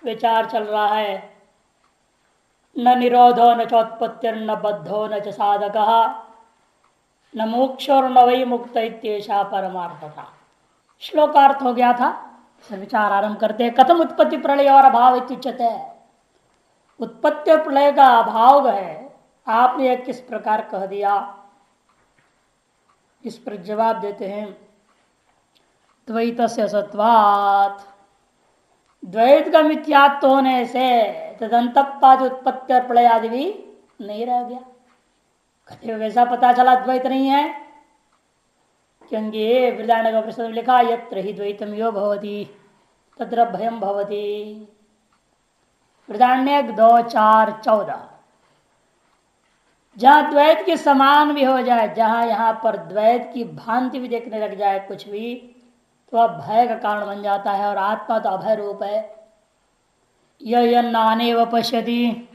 विचार चल रहा है। न निरोधो न चोत्पत्तिर्न बद्धो न च साधक न मोक्षोर न वही मुक्त इत्येषा परमार्थता। श्लोकार्थ हो गया था। विचार आरंभ करते हैं। कथम उत्पत्ति प्रलय और अभाव इत्युच्यते। उत्पत्ति और प्रलय का अभाव है, आपने किस प्रकार कह दिया। इस पर जवाब देते हैं, द्वैतस्य सत्वात्, द्वैत का मिथ्यात्व होने से तदंतपाद उत्पत्ति और प्रलय आदि भी नहीं रह गया। कहते वैसा पता चला द्वैत नहीं है, क्योंकि वृदारण्यक का प्रश्न में लिखा यत्र ही द्वैतम यो भवति तत्र भयम भवति। वृदारण्यक 2:4-14। जहां द्वैत के समान भी हो जाए, जहां यहां पर द्वैत की भ्रांति भी देखने लग जाए कुछ भी, तो वह भय का कारण बन जाता है। और आत्मा तो अभय रूप है। यह नाने व पश्यति,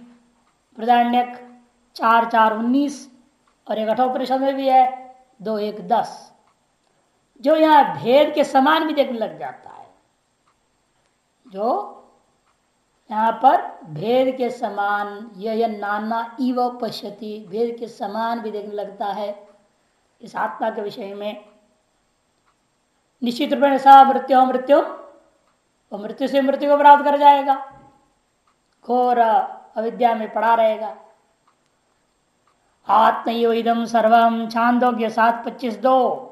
वृदारण्यक 4:4-19। और एक कठोपनिषद में भी है 2:1-10। जो यहां भेद के समान भी देखने लग जाता है, जो यहां पर भेद के समान, यह नाना इव पश्यति, भेद के समान भी देखने लगता है इस आत्मा के विषय में। निश्चित रूप में सा मृत्यु मृत्यु, वो मृत्यु से मृत्यु को प्राप्त कर जाएगा, घोर अविद्या में पड़ा रहेगा। आत्मैव इदं सर्वम, छांदोग्य 7:25-2।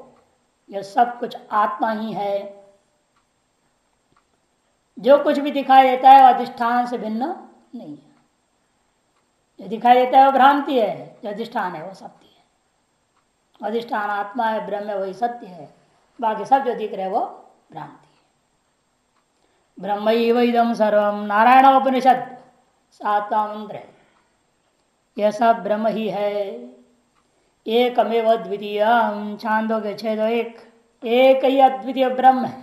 यह सब कुछ आत्मा ही है। जो कुछ भी दिखाई देता है वह अधिष्ठान से भिन्न नहीं है। जो दिखाई देता है वो भ्रांति है, जो अधिष्ठान है वो सत्य है। अधिष्ठान आत्मा है, ब्रह्म है, वही सत्य है। बाकी सब जो दिख रहे वो भ्रांति है। ब्रह्मैव इदं सर्वम, नारायण उपनिषद 7वां मंत्र है। यह सब ब्रह्म ही है। एकमेव द्वितीय, छांदोग्य 6:1। एक ही अद्वितीय ब्रह्म है।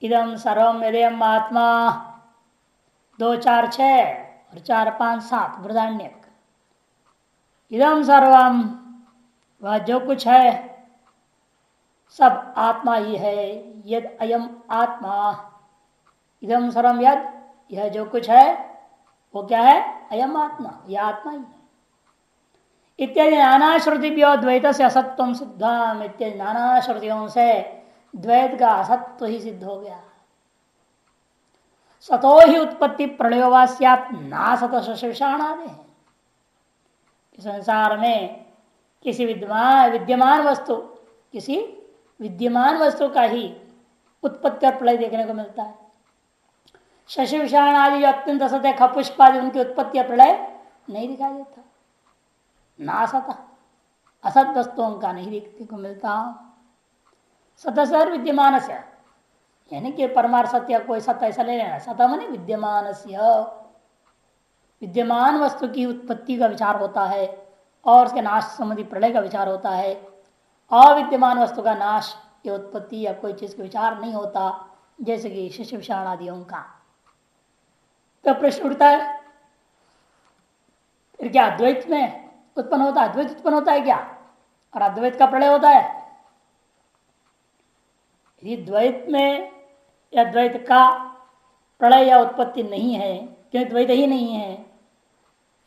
इदम सर्वम यदेयम आत्मा 2:4-6 और 4:5-7 वृदारण्यक। इदम सर्वम, वह जो कुछ है सब आत्मा ही है। यद अयम आत्मा, इदम सर्वम यद, यह जो कुछ है वो क्या है, अयम आत्मा, यह आत्मा ही है। इत्यादि नाना श्रुतिभ्यो द्वैत से असत्व सिद्धम, इत्यादि नाना श्रुतियों से द्वैत का असत्व ही सिद्ध हो गया। सतो ही उत्पत्ति प्रलयोवा स्यात् ना सत शशाणादि है। संसार में किसी विद्यमान वस्तु, किसी विद्यमान वस्तु का ही उत्पत्ति और प्रलय देखने को मिलता है। शशि विषाण आदि जो अत्यंत असत है, खपुष्प आदि, उनकी उत्पत्ति और प्रलय नहीं दिखाई देता। ना सत, असत वस्तुओं का नहीं देखने को मिलता। सतसर विद्यमान से, यानी कि परमार्थ सत्य कोई सत्य ऐसा ले लेना। सत माने विद्यमान, विद्यमान वस्तु की उत्पत्ति का विचार होता है और उसके नाश संबंधी प्रलय का विचार होता है। अविद्यमान वस्तु का नाश या उत्पत्ति या कोई चीज का विचार नहीं होता, जैसे कि शिशु विषाण आदियों का। तो प्रश्न उठता है, फिर क्या द्वैत में उत्पन्न होता है? द्वैत उत्पन्न होता है क्या, और अद्वैत का प्रलय होता है? यदि द्वैत में या द्वैत का प्रलय या उत्पत्ति नहीं है, क्योंकि द्वैत ही नहीं है,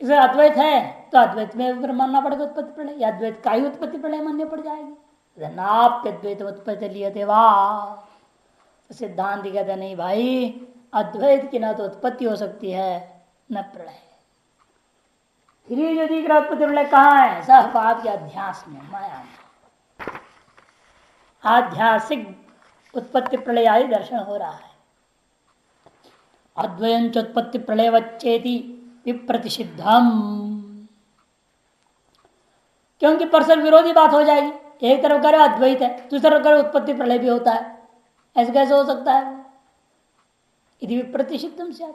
इसे अद्वैत है तो अद्वैत में मानना पड़ेगा उत्पत्ति प्रलय, या अद्वैत का ही उत्पत्ति प्रलय माननी पड़ जाएगी। नाप्य द्वैत उत्पत्ति लिए वाह, सिद्धांत कहते नहीं भाई, अद्वैत की न तो उत्पत्ति हो सकती है न प्रलय। फिर ये जो दिख रहा उत्पत्ति प्रलय कहाँ है? सब आपके अध्यास में, माया में। आध्यासिक उत्पत्ति प्रलय आदि दर्शन हो रहा है। अद्वयंच उत्पत्ति प्रलय वच्चेति विप्रतिषिद्धम, क्योंकि परस्पर विरोधी बात हो जाएगी। एक तरफ करे अद्वैत है, दूसरी तरफ करे उत्पत्ति प्रलय भी होता है, ऐसे कैसे हो सकता है? यदि विप्रतिषिद्धम से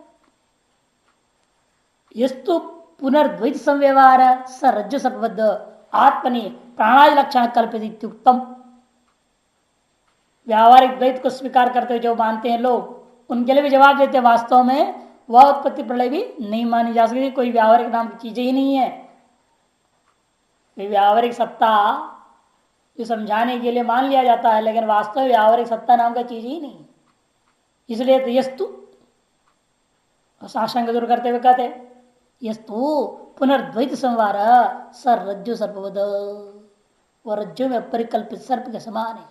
यस्तु पुनर्द्वैत संव्यवहार स रज्जु सर्वबद्ध आत्मनि प्राणादि लक्षण कल्पित इत्युक्तम। व्यावहारिक द्वैत को स्वीकार करते हुए जो मानते हैं लोग, उनके लिए भी जवाब देते हैं वास्तव में वह उत्पत्ति प्रलय भी नहीं मानी जा सकती। कोई व्यावहारिक नाम की चीज ही नहीं है। व्यावहारिक सत्ता जो समझाने के लिए मान लिया जाता है, लेकिन वास्तव व्यावहारिक सत्ता नाम का चीज ही नहीं। इसलिए तो यस्तु साशंक दूर करते हुए कहते यस्तु पुनर्द्वैत संवार स रज्जु सर्पवद, वो रज्जु में परिकल्पित सर्प के समान है।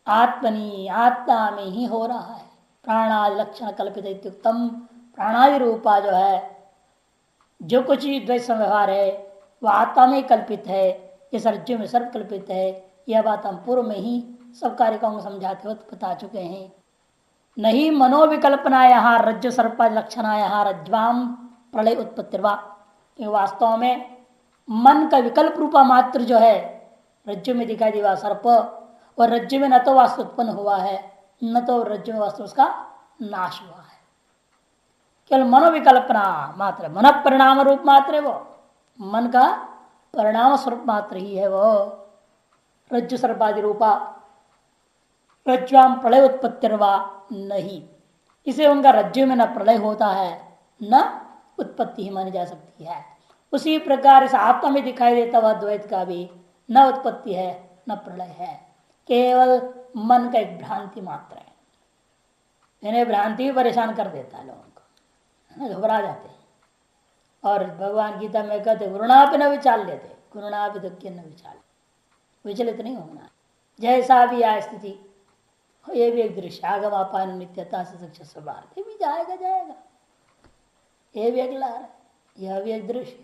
आत्मनि आत्मा में ही हो रहा है। प्राणादि लक्षण कल्पित इत्युक्तम, प्राणादि रूपा जो है जो कुछ द्वैत संव्यवहार है वह आत्मा में कल्पित है, इस रज्जु में सर्प कल्पित है। यह बात हम पूर्व में ही सब कार्यक्रम को समझाते हुए बता चुके हैं। नहीं मनोविकल्पना यहाँ रज्जु सर्पा लक्षणा यहाँ रज्ज्वाम प्रलय उत्पत्तिर्वा, वास्तव में मन का विकल्प रूपा मात्र जो है रज्जु में दिखाई दिया सर्प, और रज्जु में न तो वास्तु उत्पन्न हुआ है न तो रज्जु में वास्तु उसका नाश हुआ है। केवल मनोविकल्पना मात्र, मन परिणाम रूप मात्र है वो, मन का परिणाम स्वरूप मात्र ही है वो रज्जु सर्पादि रूपा। रज्ज्वाम प्रलय उत्पत्तिर्वा नहीं, इसे उनका रज्जु में न प्रलय होता है न उत्पत्ति ही मानी जा सकती है। उसी प्रकार इस आत्मा में दिखाई देता हुआ द्वैत का भी न उत्पत्ति है न प्रलय है, केवल मन का एक भ्रांति मात्र है। इन्हें भ्रांति भी परेशान कर देता है लोगों को, घबरा जाते हैं। और भगवान गीता में कहते गुरुणापि न विचाल लेते, गुरुणापि दुख न विचाल, विचलित नहीं होना। जैसा भी आए स्थिति, ये भी एक दृश्य आगम आपान नित्यता से शिक्षा स्वभाव, ये भी जाएगा जाएगा, ये भी अगला है, यह भी एक दृश्य।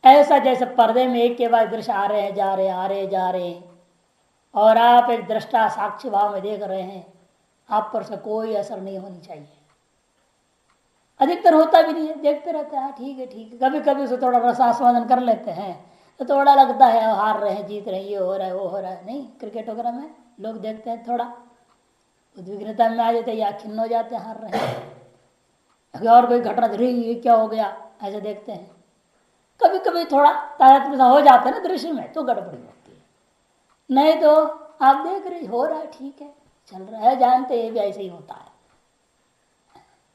ऐसा जैसे पर्दे में एक के बाद दृश्य आ रहे हैं जा रहे आ रहे जा रहे हैं, और आप एक दृष्टा साक्षी भाव में देख रहे हैं, आप पर से कोई असर नहीं होनी चाहिए। अधिकतर होता भी नहीं है, देखते रहते हैं ठीक है ठीक है, कभी कभी उसे थोड़ा रसास्वादन कर लेते हैं तो थोड़ा लगता है हार रहे हैं जीत रहे हैं, ये हो रहा है वो हो रहा है। नहीं, क्रिकेट वगैरह में लोग देखते हैं थोड़ा उद्विग्नता में आ जाते हैं या खिन्न हो जाते हैं, हार रहे हैं, और कोई घटना ये क्या हो गया ऐसे देखते हैं। कभी कभी थोड़ा तादात्म्य हो जाता है ना दृश्य में तो गड़बड़ी होती है, नहीं तो आप देख रहे हो रहा है ठीक है चल रहा है, जानते ये भी ऐसे ही होता है।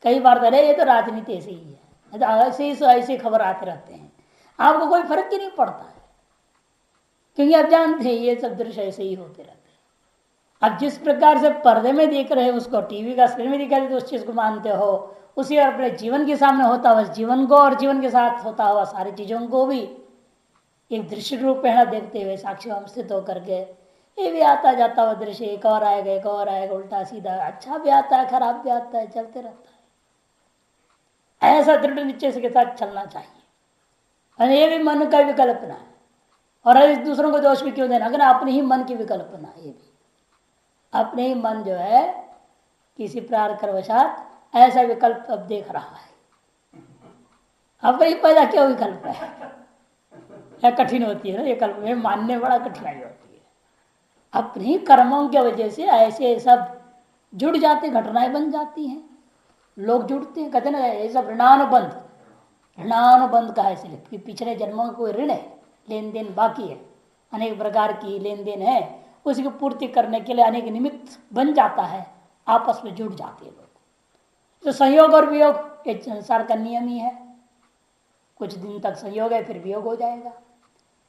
कई बार तो ये तो राजनीति ऐसे ही है, तो ऐसी खबर आते रहते हैं, आपको कोई फर्क ही नहीं पड़ता है, क्योंकि आप जानते हैं ये सब दृश्य ऐसे ही होते रहते हैं। अब जिस प्रकार से पर्दे में देख रहे हैं उसको टीवी का स्क्रीन में दिखाई देते उस चीज को मानते हो, उसी और अपने जीवन के सामने होता हुआ जीवन को और जीवन के साथ होता हुआ सारी चीजों को भी एक दृश्य रूप में देखते हुए साक्षी स्थित होकर के ये भी आता जाता हुआ दृश्य एक और आएगा उल्टा सीधा, अच्छा भी आता है खराब भी आता है, चलते रहता है। ऐसा दृढ़ निश्चय के साथ चलना चाहिए। और ये भी मन का विकल्पना है, और इस दूसरों को दोष भी क्यों देना, अगर अपने ही मन की विकल्पना, ये भी अपने ही मन जो है किसी प्रारकर्वशात ऐसा विकल्प अब देख रहा है। अब वही पैदा क्या विकल्प है, या कठिन होती है ना ये कल्प में मानने बड़ा कठिनाई होती है। अपने ही कर्मों की वजह से ऐसे सब जुड़ जाते, घटनाएं बन जाती हैं, लोग जुड़ते हैं, कहते ना ये सब ऋणानुबंध, ऋणानुबंध का है इसलिए कि पिछले जन्मों को ऋण है, लेन देन बाकी है, अनेक प्रकार की लेन देन है, उसी को पूर्ति करने के लिए अनेक निमित्त बन जाता है, आपस में जुड़ जाते हैं लोग। तो संयोग और वियोग एक संसार का नियम ही है, कुछ दिन तक संयोग है फिर वियोग हो जाएगा,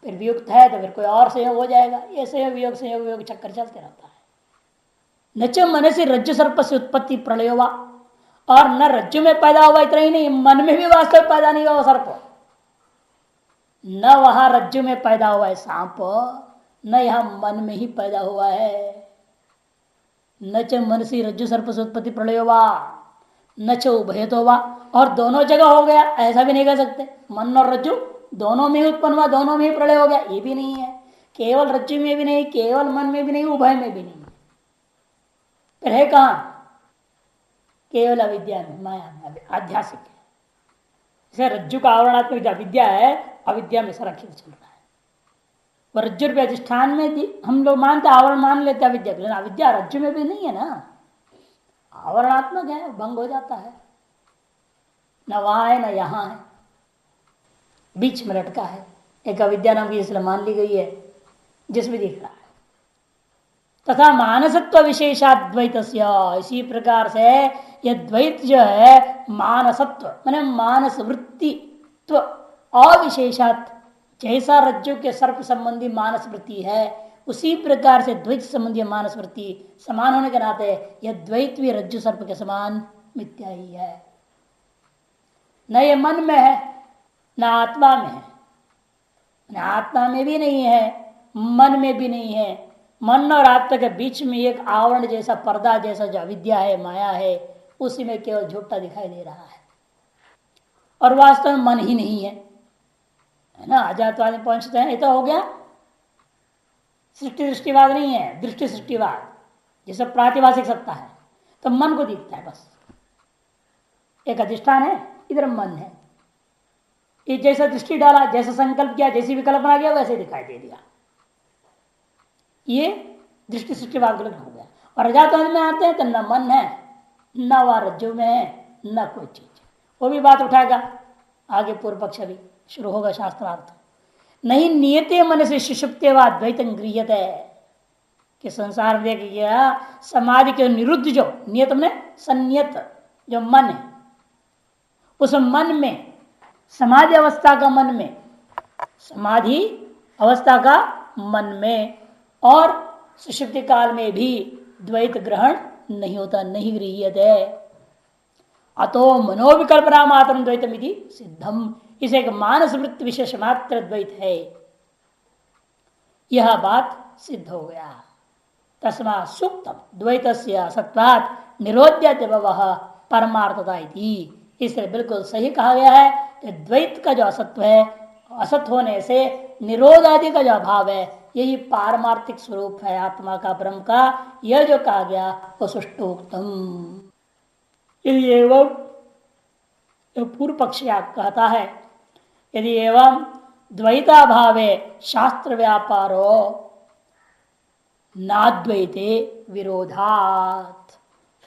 फिर वियुक्त है तो फिर कोई और संयोग हो जाएगा, ये संयोग वियोग चक्कर चलते रहता है। न च मन से रज्जु सर्प से उत्पत्ति प्रलय हुआ, और न रज्जु में पैदा हुआ इतना ही नहीं, मन में भी वास्तव पैदा नहीं हुआ सर्प, न वहां रज्जु में पैदा हुआ है सांप, न यहां मन में ही पैदा हुआ है। न च मन से रज्जु सर्प से उत्पत्ति प्रलय हुआ, न च उभय तो हुआ, और दोनों जगह हो गया ऐसा भी नहीं कह सकते। मन और रज्जु दोनों में ही उत्पन्न हुआ, दोनों में ही प्रलय हो गया, ये भी नहीं है। केवल रज्जु में भी नहीं, केवल मन में भी नहीं, उभय में भी नहीं, फिर है कहां, केवल अविद्या में, माया में, आध्यासिक है। इसे रज्जु का आवरणात्मक जो अविद्या है, अविद्या में संरक्षित चल रहा है। वह रज्जु के अधिष्ठान में हम लोग मानते आवरण मान लेते अविद्या, लेकिन अविद्या रज्जु में भी नहीं है ना, आवरणात्मक है, भंग हो जाता है, न वहां है न यहां है, बीच में लटका है। एक अविद्या नाम की इसलिए मान ली गई है जिसमें दिख रहा है। तथा मानसत्व विशेषाद्वैत, इसी प्रकार से यह द्वैत जो है मानसत्व माने मानस वृत्तित्व अविशेषात, जैसा रज्जु के सर्प संबंधी मानस वृत्ति है उसी प्रकार से द्वैत संबंधी मानस वृत्ति समान होने के नाते यह द्वैत भी रज्जु सर्प के समान मिथ्या ही है। न ये मन में है न आत्मा में है, न आत्मा में भी नहीं है, मन में भी नहीं है। मन और आत्मा के बीच में एक आवरण जैसा, पर्दा जैसा जो अविद्या है, माया है, उसी में केवल झूठा दिखाई दे रहा है और वास्तव में मन ही नहीं है ना। अजातवाद में पहुंचते हैं, ये तो हो गया सृष्टि दृष्टिवाद नहीं है, दृष्टि सृष्टिवाद जैसे प्रातिभाषिक सत्ता है। तो मन को दिखता है बस, एक अधिष्ठान है, इधर मन है। ये जैसा दृष्टि डाला, जैसा संकल्प किया, जैसी विकल्पना किया, वैसे दिखाई दे दिया। ये दृष्टि सृष्टिवाद गलत हो गया। और अजातवाद में आते हैं तो न मन है, न वह रज्जु में है, न कोई चीज। वो भी बात उठाएगा आगे, पूर्व पक्ष भी शुरू होगा शास्त्रार्थ। नहीं नियते मन से सुषुप्तेवा द्वैतम गृह्यते, कि संसार में देख गया समाधि के निरुद्ध जो नियत में संयत जो मन है, उस मन में समाधि अवस्था का मन में, समाधि अवस्था का मन में और सुषुप्ति काल में भी द्वैत ग्रहण नहीं होता, नहीं गृह्यते। अतो मनोविकल्पना मात्र द्वैतमिति सिद्धम, इसे एक मानस वृत्ति विशेष मात्र द्वैत है, यह बात सिद्ध हो गया। तस्मा सुक्तम द्वैतस्य सत्वात् निरोध्य वह परमार्थता इति, इसलिए बिल्कुल सही कहा गया है कि द्वैत का जो असत्व है, असत होने से निरोध आदि का जो अभाव है, यही पारमार्थिक स्वरूप है आत्मा का, ब्रह्म का। यह जो कहा गया वो सुष्टोक्तम। यदि एवं पूर्व पक्षी कहता है, यदि एवं द्वैताभावे शास्त्र व्यापारो नाद्वैते विरोधात,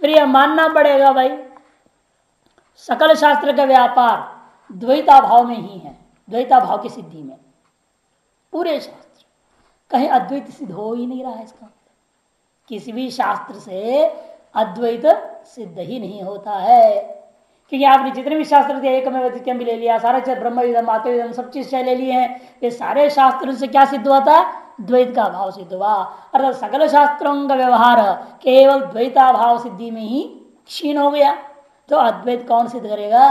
फिर यह मानना पड़ेगा भाई सकल शास्त्र का व्यापार द्वैताभाव में ही है, द्वैताभाव की सिद्धि में। पूरे शास्त्र कहीं अद्वैत सिद्ध हो ही नहीं रहा है। इसका किसी भी शास्त्र से अद्वैत सिद्ध ही नहीं होता है, क्योंकि आपने जितने भी शास्त्र थे, एक में भी ले लिया, सारे ब्रह्मविदम आत्मविदम सब चीज ले लिए हैं, ये सारे शास्त्रों से क्या सिद्ध हुआ था? द्वैत का भाव सिद्ध हुआ। अर्थात सकल शास्त्रों का व्यवहार केवल द्वैताभाव सिद्धि में ही क्षीण हो गया। तो अद्वैत कौन सिद्ध करेगा?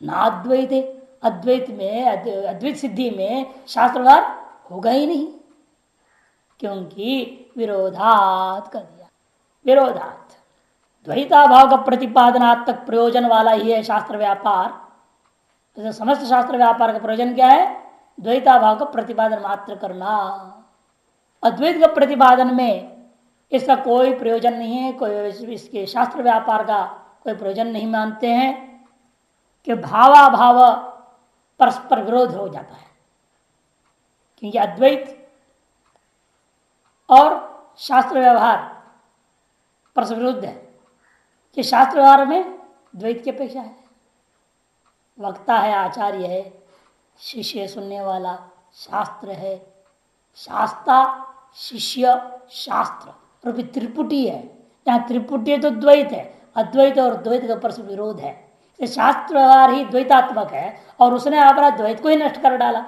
ना अद्वैत, अद्वैत में, अद्वैत सिद्धि में शास्त्र व्यवहार होगा ही नहीं, क्योंकि विरोधात कर दिया। विरोधात द्वैताभाव का प्रतिपादनात्मक प्रयोजन वाला ही है शास्त्र व्यापार। तो समस्त शास्त्र व्यापार का प्रयोजन क्या है? द्वैताभाव का प्रतिपादन मात्र करना। अद्वैत का प्रतिपादन में इसका कोई प्रयोजन नहीं है, कोई इसके शास्त्र व्यापार का कोई प्रयोजन नहीं मानते हैं कि भावाभाव परस्पर विरोध हो जाता है, क्योंकि अद्वैत और शास्त्र व्यवहार परस्पर विरुद्ध है। कि शास्त्र व्यवहार में द्वैत की अपेक्षा है, वक्ता है, आचार्य है, शिष्य सुनने वाला, शास्त्र है, शास्ता शिष्य शास्त्र रूपी त्रिपुटी है। यहाँ त्रिपुटी तो द्वैत है, अद्वैत और द्वैत का परस्पर विरोध है। शास्त्र व्यवहार ही द्वैतात्मक है और उसने अपना द्वैत को ही नष्ट कर डाला।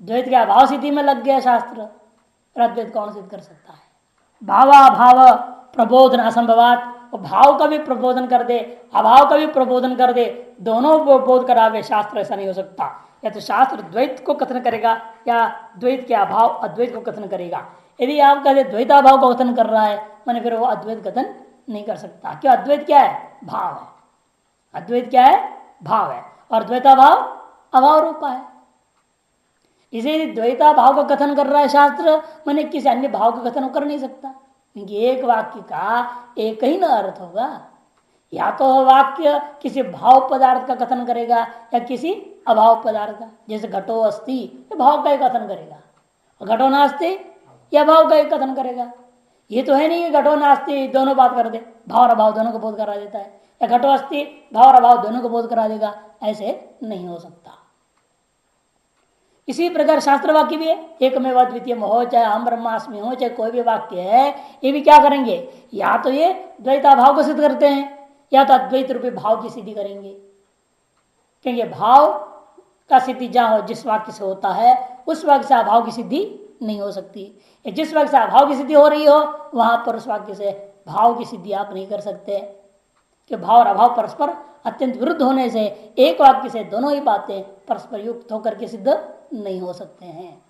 द्वैत के अभाव स्थिति में लग गया शास्त्र, अद्वैत कौन सिद्ध कर सकता है? भावाभाव प्रबोधन असंभवात, भाव का भी प्रबोधन कर दे, अभाव का भी प्रबोधन कर दे, दोनों बोध करावे शास्त्र, ऐसा नहीं हो सकता। या तो शास्त्र द्वैत को कथन करेगा या द्वैत के अभाव अद्वैत को कथन करेगा। यदि आप कहते द्वैताभाव को कथन कर रहा है, माने फिर वो अद्वैत कथन नहीं कर सकता। क्यों? अद्वैत क्या है? भाव है। अद्वैत क्या है? भाव है। और द्वैताभाव अभाव रूपा है। इसे द्वैताभाव का कथन कर रहा है शास्त्र, माने किसी अन्य भाव का कथन कर नहीं सकता, क्योंकि एक वाक्य का एक ही ना अर्थ होगा। या तो वाक्य किसी भाव पदार्थ का कथन करेगा या किसी अभाव पदार्थ का। जैसे घटो अस्ति, तो भाव का ही कथन करेगा, और घटो नास्ति या भाव का ही कथन करेगा। ये तो है नहीं कि घटो नास्ति दोनों बात कर दे, भाव और अभाव दोनों को बोध करा देता है, या घटो अस्ति भाव और अभाव दोनों को बोध करा देगा, ऐसे नहीं हो सकता। इसी प्रकार शास्त्र वाक्य भी है, एक में द्वितीय हो, चाहे हम ब्रह्मास्मि हो, चाहे कोई भी वाक्य है, ये भी क्या करेंगे? या तो ये द्वैताभाव को सिद्ध करते हैं या तो अद्वैत रूपी भाव की सिद्धि करेंगे। क्योंकि भाव का सिद्धि जहां हो, जिस वाक्य से होता है, उस वाक्य से अभाव की सिद्धि नहीं हो सकती। जिस वाक्य से अभाव की सिद्धि हो रही हो, वहां पर उस वाक्य से भाव की सिद्धि आप नहीं कर सकते। कि भाव और अभाव परस्पर अत्यंत विरुद्ध होने से एक वाक्य से दोनों ही बातें परस्पर युक्त होकर के सिद्ध नहीं हो सकते हैं।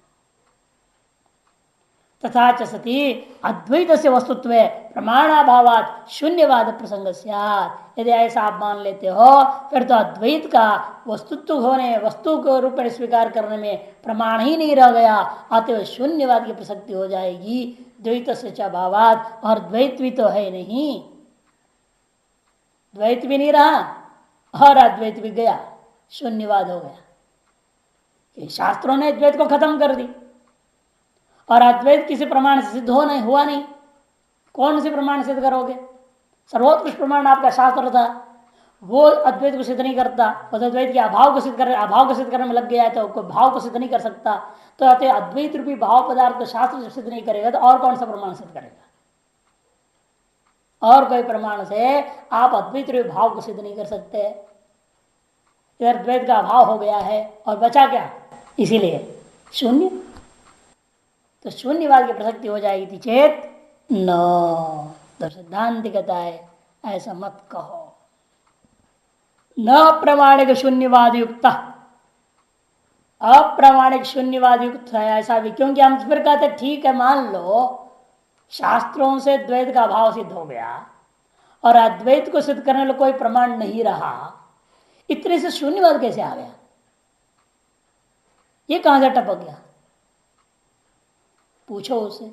तथा च सती अद्वैत से वस्तुत्व प्रमाणाभावात शून्यवाद प्रसंग स्यात्। यदि ऐसा आप मान लेते हो फिर तो अद्वैत का वस्तुत्व होने, वस्तु के रूप में स्वीकार करने में प्रमाण ही नहीं रह गया, अतः शून्यवाद की प्रसक्ति हो जाएगी। द्वैत से च भावात, और द्वैत भी तो है नहीं, द्वैत भी नहीं रहा और अद्वैत भी गया, शून्यवाद हो गया। शास्त्रों ने द्वैत को खत्म कर दी और अद्वैत किसी प्रमाण से सिद्ध हो नहीं हुआ नहीं। कौन से प्रमाण सिद्ध करोगे? सर्वोत्कृष्ट प्रमाण आपका शास्त्र था, वो अद्वैत को सिद्ध नहीं करता। उस अद्वैत के अभाव को सिद्ध कर, अभाव को सिद्ध करने में लग गया है तो कोई भाव को सिद्ध नहीं कर सकता। तो अतः अद्वैत रूपी भाव पदार्थ को शास्त्र सिद्ध नहीं करेगा तो और कौन सा प्रमाण सिद्ध करेगा? और कोई प्रमाण से आप अद्वैत रूपी भाव को सिद्ध नहीं कर सकते। इधर द्वैत का अभाव हो गया है और बचा क्या? इसीलिए शून्य। तो शून्यवाद की प्रसक्ति हो जाएगी चेत न, तो सिद्धांत कहता है ऐसा मत कहो। न प्रमाणिक शून्यवाद युक्त, अप्रामाणिक शून्यवाद युक्त है ऐसा भी। क्योंकि हम फिर कहते ठीक है, मान लो शास्त्रों से द्वैत का अभाव सिद्ध हो गया और अद्वैत को सिद्ध करने में कोई प्रमाण नहीं रहा, इतने से शून्यवाद कैसे आ गया? ये कहां से टपक गया? पूछो उसे।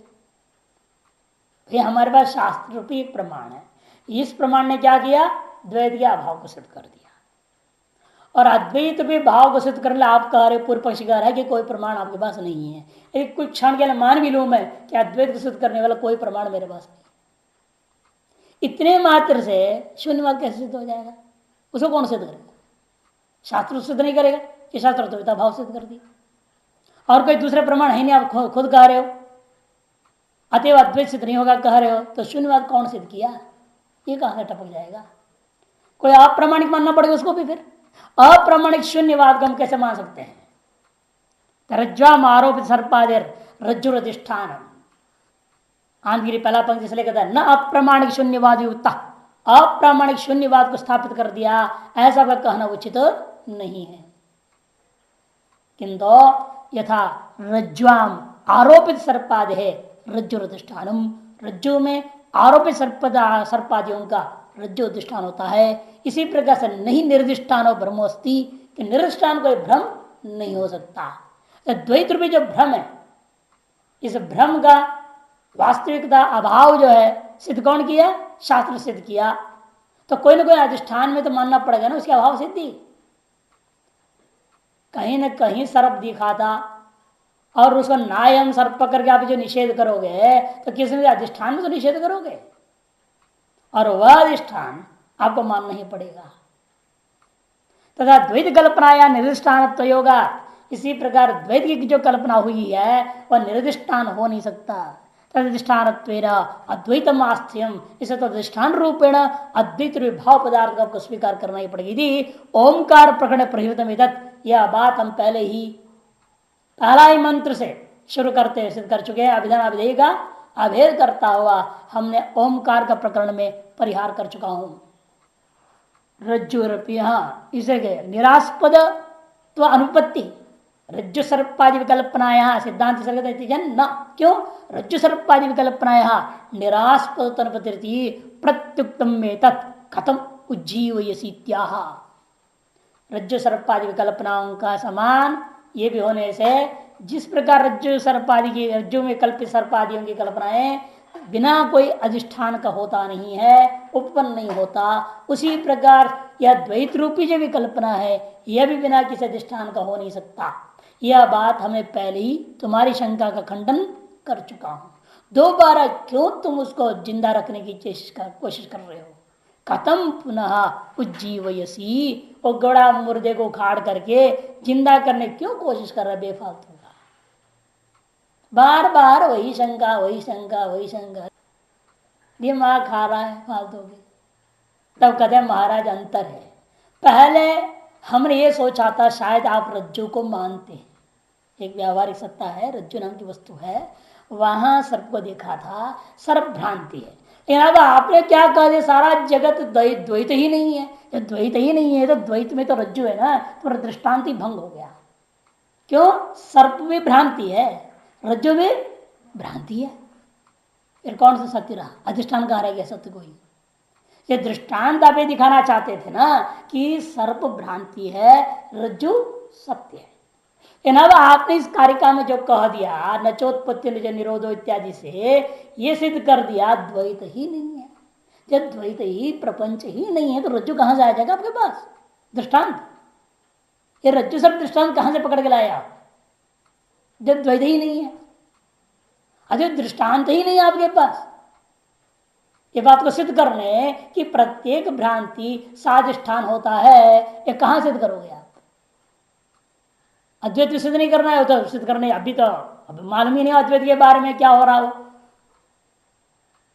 भाई हमारे पास शास्त्र रूपी एक प्रमाण है, इस प्रमाण ने क्या किया? द्वैत के अभाव को सिद्ध कर दिया। और अद्वैत भी भाव को सिद्ध करने आप कह रहे, पूर्व पक्ष कह रहा है कि कोई प्रमाण आपके पास नहीं है। एक कुछ क्षण के लिए मान भी लूं मैं कि अद्वैत को सिद्ध करने वाला कोई प्रमाण मेरे पास नहीं, इतने मात्र से शून्यवाद कैसे सिद्ध हो जाएगा? उसको कौन सिद्ध करेगा? शास्त्र सिद्ध नहीं करेगा कि शास्त्र द्वैता भाव सिद्ध कर दिया। और कोई दूसरे प्रमाण है नहीं, आप खुद कह रहे हो अतएव अद्वैत सिद्ध नहीं होगा कह रहे हो, तो शून्यवाद कौन सिद्ध किया? ये कहां से टपक जाएगा? कोई अप्रामाणिक मानना पड़ेगा उसको भी। फिर अप्रामाणिक शून्यवाद को हम कैसे मान सकते हैं? रज्ज्वाम आरोपित सर्पादिर रज्जुरधिष्ठान, आंधगिरी पहला पंक्ति से लेकर न अप्रामाणिक शून्यवाद युक्त, अप्रामाणिक शून्यवाद को स्थापित कर दिया, ऐसा का कहना उचित नहीं है। किंतु यथा रज्ज्वाम आरोपित सर्पादि है रज्जुरधिष्ठानम, रज्जु में आरोपित सर्पादियों का रज्जु अधिष्ठान होता है, इसी प्रकार से नहीं निर्दिष्टान और ब्रह्मोस्ति, कि निर्दिष्टान कोई भ्रम नहीं हो सकता। द्वैत रूपी जो भ्रम है, इस भ्रम का वास्तविकता अभाव जो है सिद्ध कौन किया? शास्त्र सिद्ध किया। तो कोई ना कोई अधिष्ठान में तो मानना पड़ेगा ना उसके अभाव सिद्धि। कहीं ना कहीं सर्प दिखा था और उसको नायम सर्प करके आप जो निषेध करोगे तो किसी ने अधिष्ठान में तो निषेध करोगे, और वह अधिष्ठान आपको मानना ही पड़ेगा। तथा द्वैत कल्पना या निर्दिष्टान योगा, इसी प्रकार द्वैत की जो कल्पना हुई है वह निर्दिष्टान हो नहीं सकता। तदिष्ठान अद्वैतम आस्थियम, इसे तो अधिष्ठान रूपेण अद्वैत भाव पदार्थ को स्वीकार करना ही पड़ेगी। ओंकार प्रकरण प्रयुतम, यह बात हम पहले ही पहला ही मंत्र से शुरू करते सिद्ध कर चुके हैं। अभिधान अभिधेय का अभेद करता हुआ हमने ओंकार का प्रकरण में परिहार कर चुका हूं। रज्जु इसे निरास्पद तो अनुपत्ति रज्जु सर्पादि विकल्पनाया सिद्धांत न, क्यों? रज्जु सर्पादि विकल्पनाया निरास्पद अनुपत्ति प्रत्युक्तम में तत् कथम उज्जीवयसीत्याह। रज्जु सर्पादि विकल्पनाओं का समान ये भी होने से जिस प्रकार रज्जु सर्पादि की, रज्जु में कल्पित सर्पादियों की कल्पनाएं बिना कोई अधिष्ठान का होता नहीं है, उत्पन्न नहीं होता, उसी प्रकार यह द्वैत रूपी जो विकल्पना है यह भी बिना किसी अधिष्ठान का हो नहीं सकता। यह बात हमें पहले ही तुम्हारी शंका का खंडन कर चुका हूं। दोबारा क्यों तुम उसको जिंदा रखने की कोशिश कर रहे हो? कथम पुनः उज्जीवयसी, वो गड़ा मुर्दे को उखाड़ करके जिंदा करने क्यों कोशिश कर रहा है बेफालतू का? बार बार वही शंका वही शंका वही शंका, दिमाग खा रहा है फालतू की। तब कहते हैं महाराज अंतर है। पहले हमने ये सोचा था शायद आप रज्जु को मानते हैं, एक व्यावहारिक सत्ता है, रज्जु नाम की वस्तु है, वहां सर्प को देखा था, सर्प भ्रांति है। अब आपने क्या कह दिया, सारा जगत द्वैत ही नहीं है। जब द्वैत ही नहीं है तो द्वैत में तो रज्जु है ना, तो दृष्टांति भंग हो गया। क्यों? सर्प भी भ्रांति है, रज्जु भी भ्रांति है, फिर कौन सा सत्य रहा? अधिष्ठान कहाँ रह गया सत्य? कोई ये दृष्टांत आप ये दिखाना चाहते थे ना कि सर्प भ्रांति है, रज्जु सत्य है। अब आपने इस कारिका में जो कह दिया नचोत्पत्ति निज निरोधो इत्यादि से ये सिद्ध कर दिया द्वैत ही नहीं है। जब द्वैत ही प्रपंच ही नहीं है तो रज्जु कहां से आ जाएगा आपके पास? दृष्टांत, ये रज्जु सर्प दृष्टांत कहां से पकड़ के लाए आप जब द्वैत ही नहीं है? अरे दृष्टांत ही नहीं है आपके पास। ये बात को सिद्ध करने कि प्रत्येक भ्रांति साधिष्ठान होता है, ये कहां सिद्ध करोगे आप? अद्वैत सिद्ध नहीं करना है तो सिद्ध करने अभी तो अब मालूम ही नहीं अद्वैत के बारे में क्या हो रहा हो,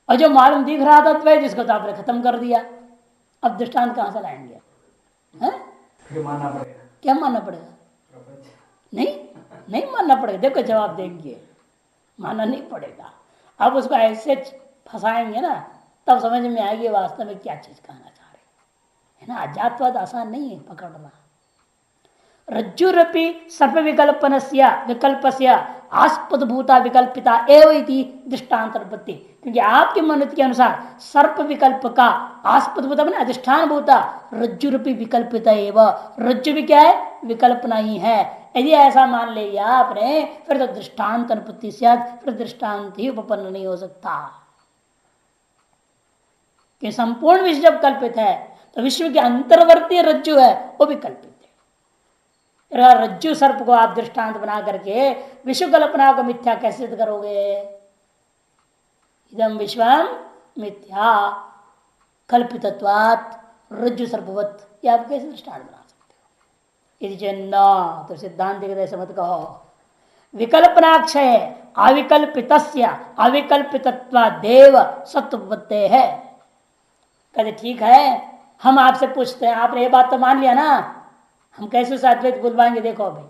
और जो मालूम दिख रहा था अद्वैत जिसको तो आपने खत्म कर दिया। अब दृष्टांत कहां से लाएंगे? मानना पड़ेगा। क्या मानना पड़ेगा? नहीं नहीं मानना पड़ेगा। देखो जवाब देंगे, मानना नहीं पड़ेगा। अब उसको ऐसे फंसाएंगे ना तब समझ में आएगी वास्तव में क्या चीज कहना चाह रहे है ना। अजातवाद आसान नहीं है पकड़ना। रज्जुरपि सर्प विकल्पनस्य विकल्पस्य आस्पद भूता विकल्पिता एवं इति दृष्टांतरपत्ति। क्योंकि आपके मनुष्य के अनुसार सर्प विकल्प का आस्पद भूता मैंने अधिष्ठान भूता रज्जुरपि विकल्पिता एवं, रज्जु भी क्या है? विकल्पना ही है। यदि ऐसा मान लिया आपने फिर तो दृष्टांत अनुपत्ति से फिर दृष्टांत ही उपपन्न नहीं हो सकता। कि संपूर्ण विश्व जब कल्पित है तो विश्व के अंतर्वर्ती रज्जु है वो भी कल्पित है। रज्जु सर्प को आप दृष्टांत बना करके विश्व कल्पना को मिथ्या कैसे सिद्ध करोगे? इदम विश्वम मिथ्या कल्पितत्वात् रज्जु सर्पवत, ये आप कैसे दृष्टांत बना सकते हो? यदि न तो सिद्धांत ऐसे मत कहो। विकल्पनाक्षय अविकल्पितस्य अविकल्पितत्वादेव सत्वपत्ते है। कहते ठीक है, हम आपसे पूछते हैं, आपने ये बात तो मान लिया ना, हम कैसे उसे अद्वैत बुलवाएंगे? देखो अभी,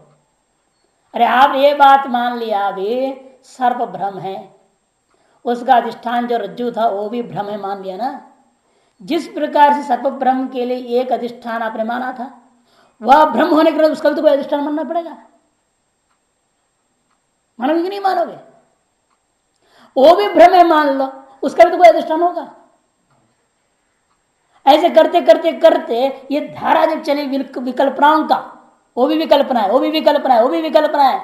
अरे आप ये बात मान लिया अभी सर्प भ्रम है, उसका अधिष्ठान जो रज्जु था वो भी भ्रम है, मान लिया ना। जिस प्रकार से सर्प भ्रम के लिए एक अधिष्ठान आपने माना था, वह भ्रम होने के बाद उसका भी तो कोई अधिष्ठान मानना पड़ेगा। मानोगे कि नहीं मानोगे? वो भी भ्रम है मान लो, उसका भी तो कोई अधिष्ठान होगा। ऐसे करते करते करते ये धारा जब चली विकल्पनाओं का, वो भी विकल्पना है, वो भी विकल्पना है, वो भी विकल्पना है,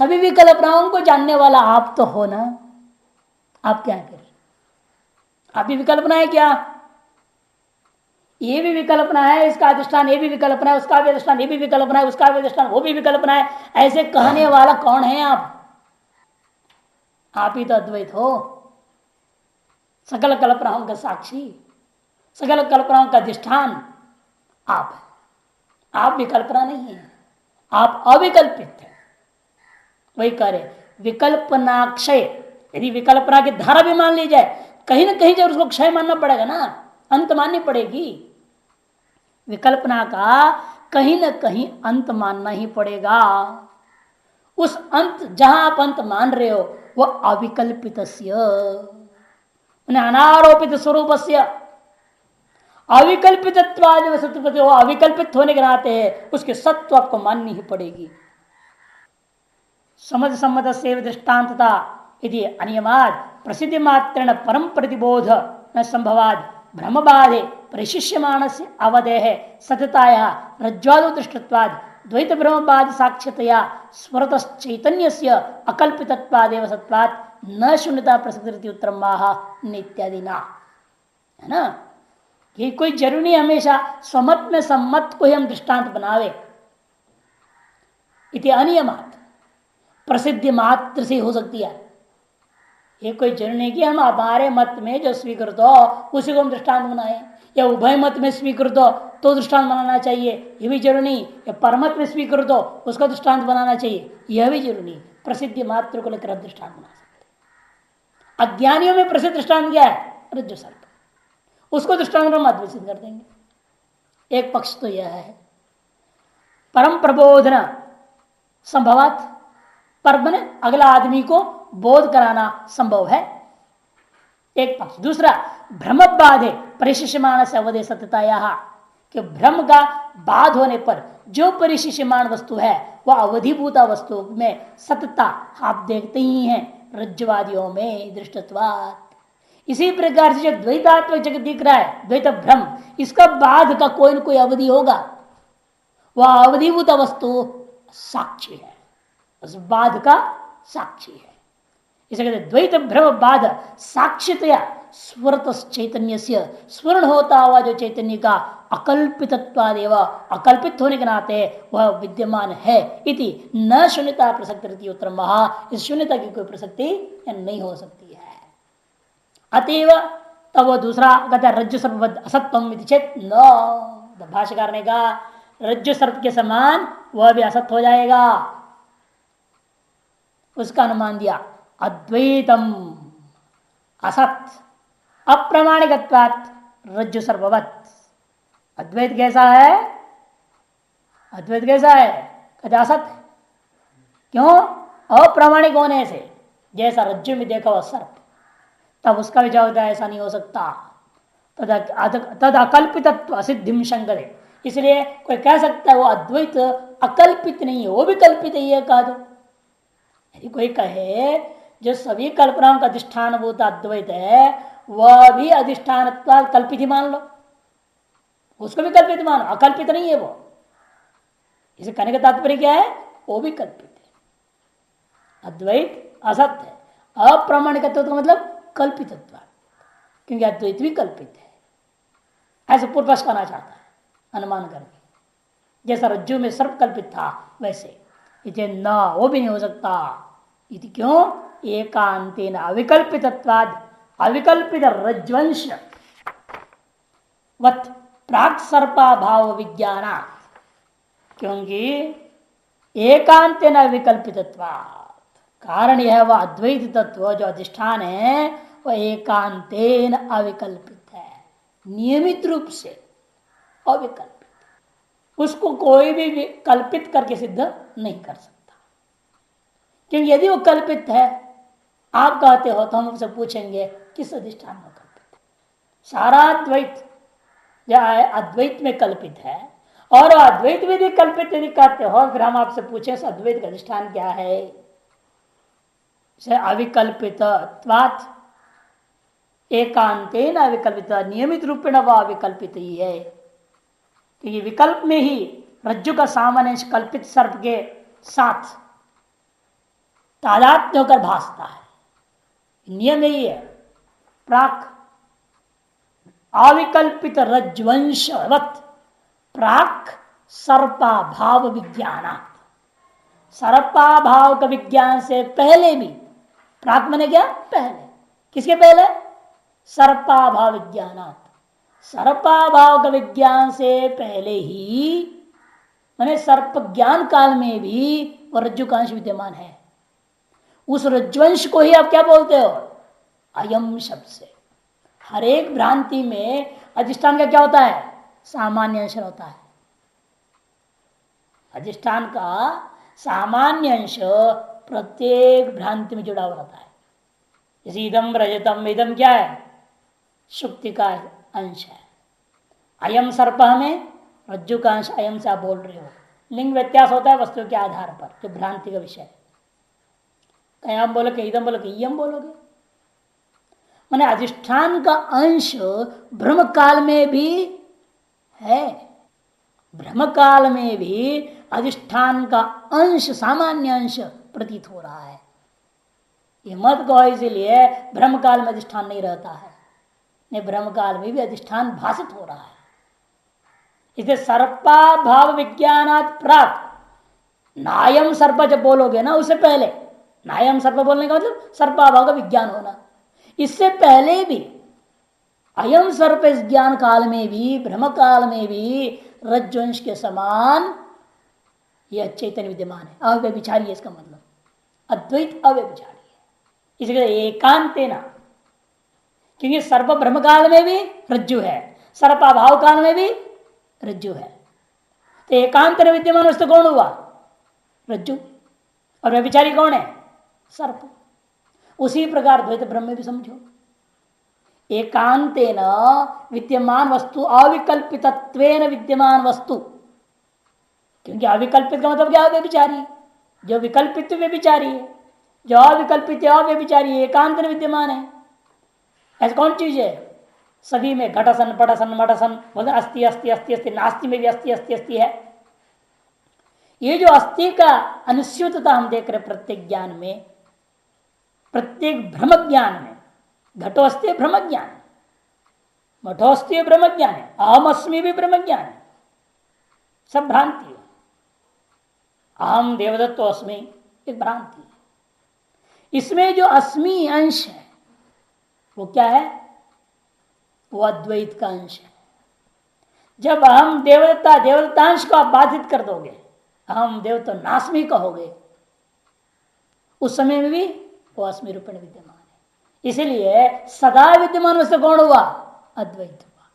सभी विकल्पनाओं को जानने वाला आप तो हो ना। आप क्या करें? आप भी विकल्पना है क्या? ये भी विकल्पना है, इसका अधिष्ठान ये भी विकल्पना है, उसका भी अधिष्ठान ये भी विकल्पना है, उसका भी अधिष्ठान वो भी विकल्पना है। ऐसे कहने वाला कौन है? आप ही तो अद्वैत हो, सकल कल्पनाओं का साक्षी, सकल कल्पनाओं का अधिष्ठान आप है। आप विकल्पना नहीं है, आप अविकल्पित है। वही करे विकल्पनाक्षय। यदि विकल्पना की धारा भी मान ली जाए, कहीं ना कहीं जब उसको क्षय मानना पड़ेगा ना, अंत माननी पड़ेगी। विकल्पना का कहीं ना कहीं अंत मानना ही पड़ेगा। उस अंत जहां आप अंत मान रहे हो वह अविकल्पित अनारोपित स्वरूप अविकल्पित सत्य, अविकल्पित होने के नाते उसके सत्व आपको माननी ही पड़ेगी। समझ सम्मत से दृष्टान्तता यदि अनियमाद प्रसिद्धि मात्रेण परम प्रतिबोध न संभवाद भ्रमबाधे परिशिष्यमाण से अवधेह सतताया रज्ज्वादो दृष्टत्वाद द्वैत ब्रह्मबाध साक्ष्यतया स्मृत चैतन्य से अकल्पितत्वादेव सत्वात् न शून्यता प्रसिद्धि उत्तरम इत्यादि ना, है ना। ये कोई जरूरी नहीं हमेशा स्वमत में सम्मत को ही हम दृष्टांत बनावे। इति अनियमात प्रसिद्धि मात्र से हो सकती है। ये कोई जरूरी नहीं कि हम हमारे मत में जो स्वीकृत हो उसी को हम दृष्टांत बनाए, या उभय मत में स्वीकृत हो तो दृष्टांत बनाना चाहिए, ये भी जरूरी नहीं। या परमत में स्वीकृत हो उसका दृष्टांत बनाना चाहिए, यह भी जरूरी नहीं। प्रसिद्धि मात्र को लेकर दृष्टांत बना सकते। अज्ञानियों में प्रसिद्ध दृष्टांत क्या है? रज्जु सर्प, उसको दृष्टांत मत में सिद्ध कर देंगे। एक पक्ष तो यह है परम प्रबोधन संभवत, पर बने अगला आदमी को बोध कराना संभव है। एक पक्ष। दूसरा भ्रम बाधे परिशिष्यमाण से अवधे सत्यताया, कि भ्रम का बाध होने पर जो परिशिष्यमाण वस्तु है वह अवधिभूता वस्तु में सत्यता आप देखते ही हैं रज्जुवादियों में दृष्टत्वात्। इसी प्रकार से जो द्वैतात्मक जगत दिख रहा है द्वैत भ्रम, इसका बाध का कोई न कोई अवधि होगा, वह अवधिभूत वस्तु साक्षी है, उस बाध का साक्षी है। इसे कहते द्वैत भ्रम बाध साक्षितया स्वरत चैतन्य से, स्वर्ण होता हुआ जो चैतन्य का अकल्पितत्वादेव, अकल्पित होने के नाते वह विद्यमान है इति न शून्यता प्रसक्ति उत्तर महा, इस शून्यता की कोई प्रसक्ति नहीं हो सकती है। अतएव तब वो दूसरा कहता है रज्जु सर्प असत्वम चेत न, भाष्यकार ने कहा रज्जु सर्प के समान वह भी असत हो जाएगा। उसका अनुमान दिया अद्वैतम असत अप्रामाणिकत्वात् रज्जु सर्पवत। अद्वैत कैसा है? अद्वैत कैसा है? कहते असत। क्यों? अप्रामाणिक होने से, जैसा रज्जु में देखा हुआ सर्प, तब उसका भी जवाब ऐसा नहीं हो सकता। तद अकल्पितत्व असिद्धिम शंकरे, इसलिए कोई कह सकता है वो अद्वैत अकल्पित नहीं है, वो भी कल्पित ही है कह दो। यदि कोई कहे जो सभी कल्पनाओं का अधिष्ठान भूता अद्वैत है वह भी अधिष्ठान कल्पित ही मान लो, उसको भी कल्पित मानो, अकल्पित नहीं है वो। इसे कहने का तात्पर्य क्या है? वो भी कल्पित है, अद्वैत असत्य है। अप्रामाणिकत्व का मतलब कल्पितत्व, क्योंकि अद्वैत भी कल्पित है, ऐसे पूर्व पक्ष कहना चाहता है अनुमान करके। जैसा रज्जु में सर्प कल्पित था वैसे इसे न, वो भी नहीं हो सकता। इति क्यों? एकांतेन अविकल्पितत्वाद अविकल्पित रज्ज्वंश वत प्राक सर्पा भाव विज्ञान, क्योंकि एकांतेन अविकल्पितत्वाद, कारण यह वह अद्वैत तत्व जो अधिष्ठान है वह एकांतेन अविकल्पित है, नियमित रूप से अविकल्पित, उसको कोई भी कल्पित करके सिद्ध नहीं कर सकता। क्योंकि यदि वो कल्पित है, आप कहते हो तो हम उससे पूछेंगे किस अधिष्ठान में कल्पित है? सारा अद्वैत जो है अद्वैत में कल्पित है, और अद्वैत में भी कल्पित यदि कहते हो फिर हम आपसे पूछें अद्वैत का अधिष्ठान क्या है? अविकल्पित एकांतेन अविकल्पित, नियमित रूपेण वह अविकल्पित ही है, क्योंकि विकल्प में ही रज्जु का सामान्य कल्पित सर्प के साथ तादात्म्य होकर भासता है। नियम यही है, प्राक अविकल्पित रज्ज्वंशवत प्राक सर्पाभाव विज्ञान, सर्पाभाव का विज्ञान से पहले भी, प्राक मैंने क्या? पहले। किसके पहले? सर्पाभाव विज्ञान, सर्पाभाव का विज्ञान से पहले ही, मैंने सर्प ज्ञान काल में भी वह रज्जु का अंश विद्यमान है। उस रज्ज्वंश को ही आप क्या बोलते हो? अयम शब्द से। हर एक भ्रांति में अधिष्ठान का क्या होता है? सामान्य अंश होता है। अधिष्ठान का सामान्य अंश प्रत्येक भ्रांति में जुड़ा हुआ रहता है। जैसे इदम रजतम, इदम क्या है? शुक्ति का अंश है। अयम सर्प में रज्जु का अंश, अयम से आप बोल रहे हो। लिंग व्यत्यास होता है वस्तु के आधार पर, जो भ्रांति का विषय है। कहीं आप बोलोगे इदम, बोलोगे यम बोलोगे। माने अधिष्ठान का अंश ब्रह्म काल में भी है, ब्रह्म काल में भी अधिष्ठान का अंश, सामान्य अंश प्रतीत हो रहा है। ये मत कहो इसीलिए ब्रह्म काल में अधिष्ठान नहीं रहता है, नहीं, ब्रह्म काल में भी अधिष्ठान भाषित हो रहा है। इसे सर्पा भाव विज्ञानात् प्राप्त, नायम सर्प जब बोलोगे ना, उससे पहले, नायम सर्प बोलने का मतलब सर्पाभाव का विज्ञान होना। इससे पहले भी अयम सर्प इस ज्ञान काल में भी, ब्रह्म काल में भी रज्ज्वंश के समान यह चैतन्य विद्यमान है। अव्यभिचारी है इसका मतलब, अद्वैत अव्यभिचारी है। इसलिए एकांतेन, क्योंकि सर्प ब्रह्म काल में भी रज्जु है, सर्पाभाव काल में भी रज्जु है, तो एकांत विद्यमान वस्तु कौन हुआ? रज्जु। और व्यभिचारी कौन है? सर्प। उसी प्रकार द्वैत ब्रह्म में भी समझो, एकांतेन विद्यमान वस्तु अविकल्पितत्वेन विद्यमान वस्तु, क्योंकि अविकल्पित का मतलब क्या है? व्यभिचारी। जो विकल्पित व्यभिचारी है, जो अविकल्पित है अव्यभिचारी, एकांत में विद्यमान है। ऐसी कौन चीज है? सभी में घटसन पटसन मटसन बोलते अस्थि अस्थि अस्थि अस्थि, नास्ति में भी अस्थि अस्थि अस्थि है। ये जो अस्थि का अनिश्चितता हम देख रहे प्रत्येक ज्ञान में, प्रत्येक ब्रह्म ज्ञान में, घटोस्ती ब्रह्म ज्ञान, मठोस्ती ब्रह्म ज्ञान है, अहम अस्मि भी ब्रह्म ज्ञान है, सब भ्रांति है। अहम देवदत्तो अस्मि एक भ्रांति है। इसमें जो अस्मि अंश है वो क्या है? वो अद्वैत का अंश है। जब हम देवदत्ता देवदत्तांश को आप बाधित कर दोगे, हम देवता नास्मि कहोगे, उस समय में भी वो अस्मि रूपेण विद्यमान है। इसलिए सदा विद्यमान में से कौन हुआ? अद्वैत हुआ।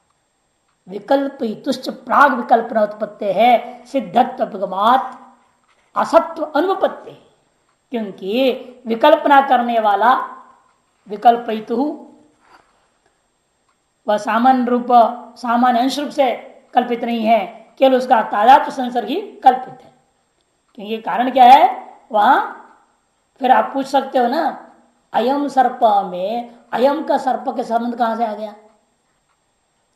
विकल्प तुष्ट प्राग विकल्पना उत्पत्ति है, सिद्धत्व उपगमात असत्व अनुपत्ति। क्योंकि विकल्पना करने वाला विकल्पितु वह सामान्य रूप सामान्य अंश रूप से कल्पित नहीं है, केवल उसका तादात्म्य संसर्ग ही कल्पित है। क्योंकि कारण क्या है? वहां फिर आप पूछ सकते हो ना, अयम सर्प में अयम का सर्प के संबंध कहां से आ गया?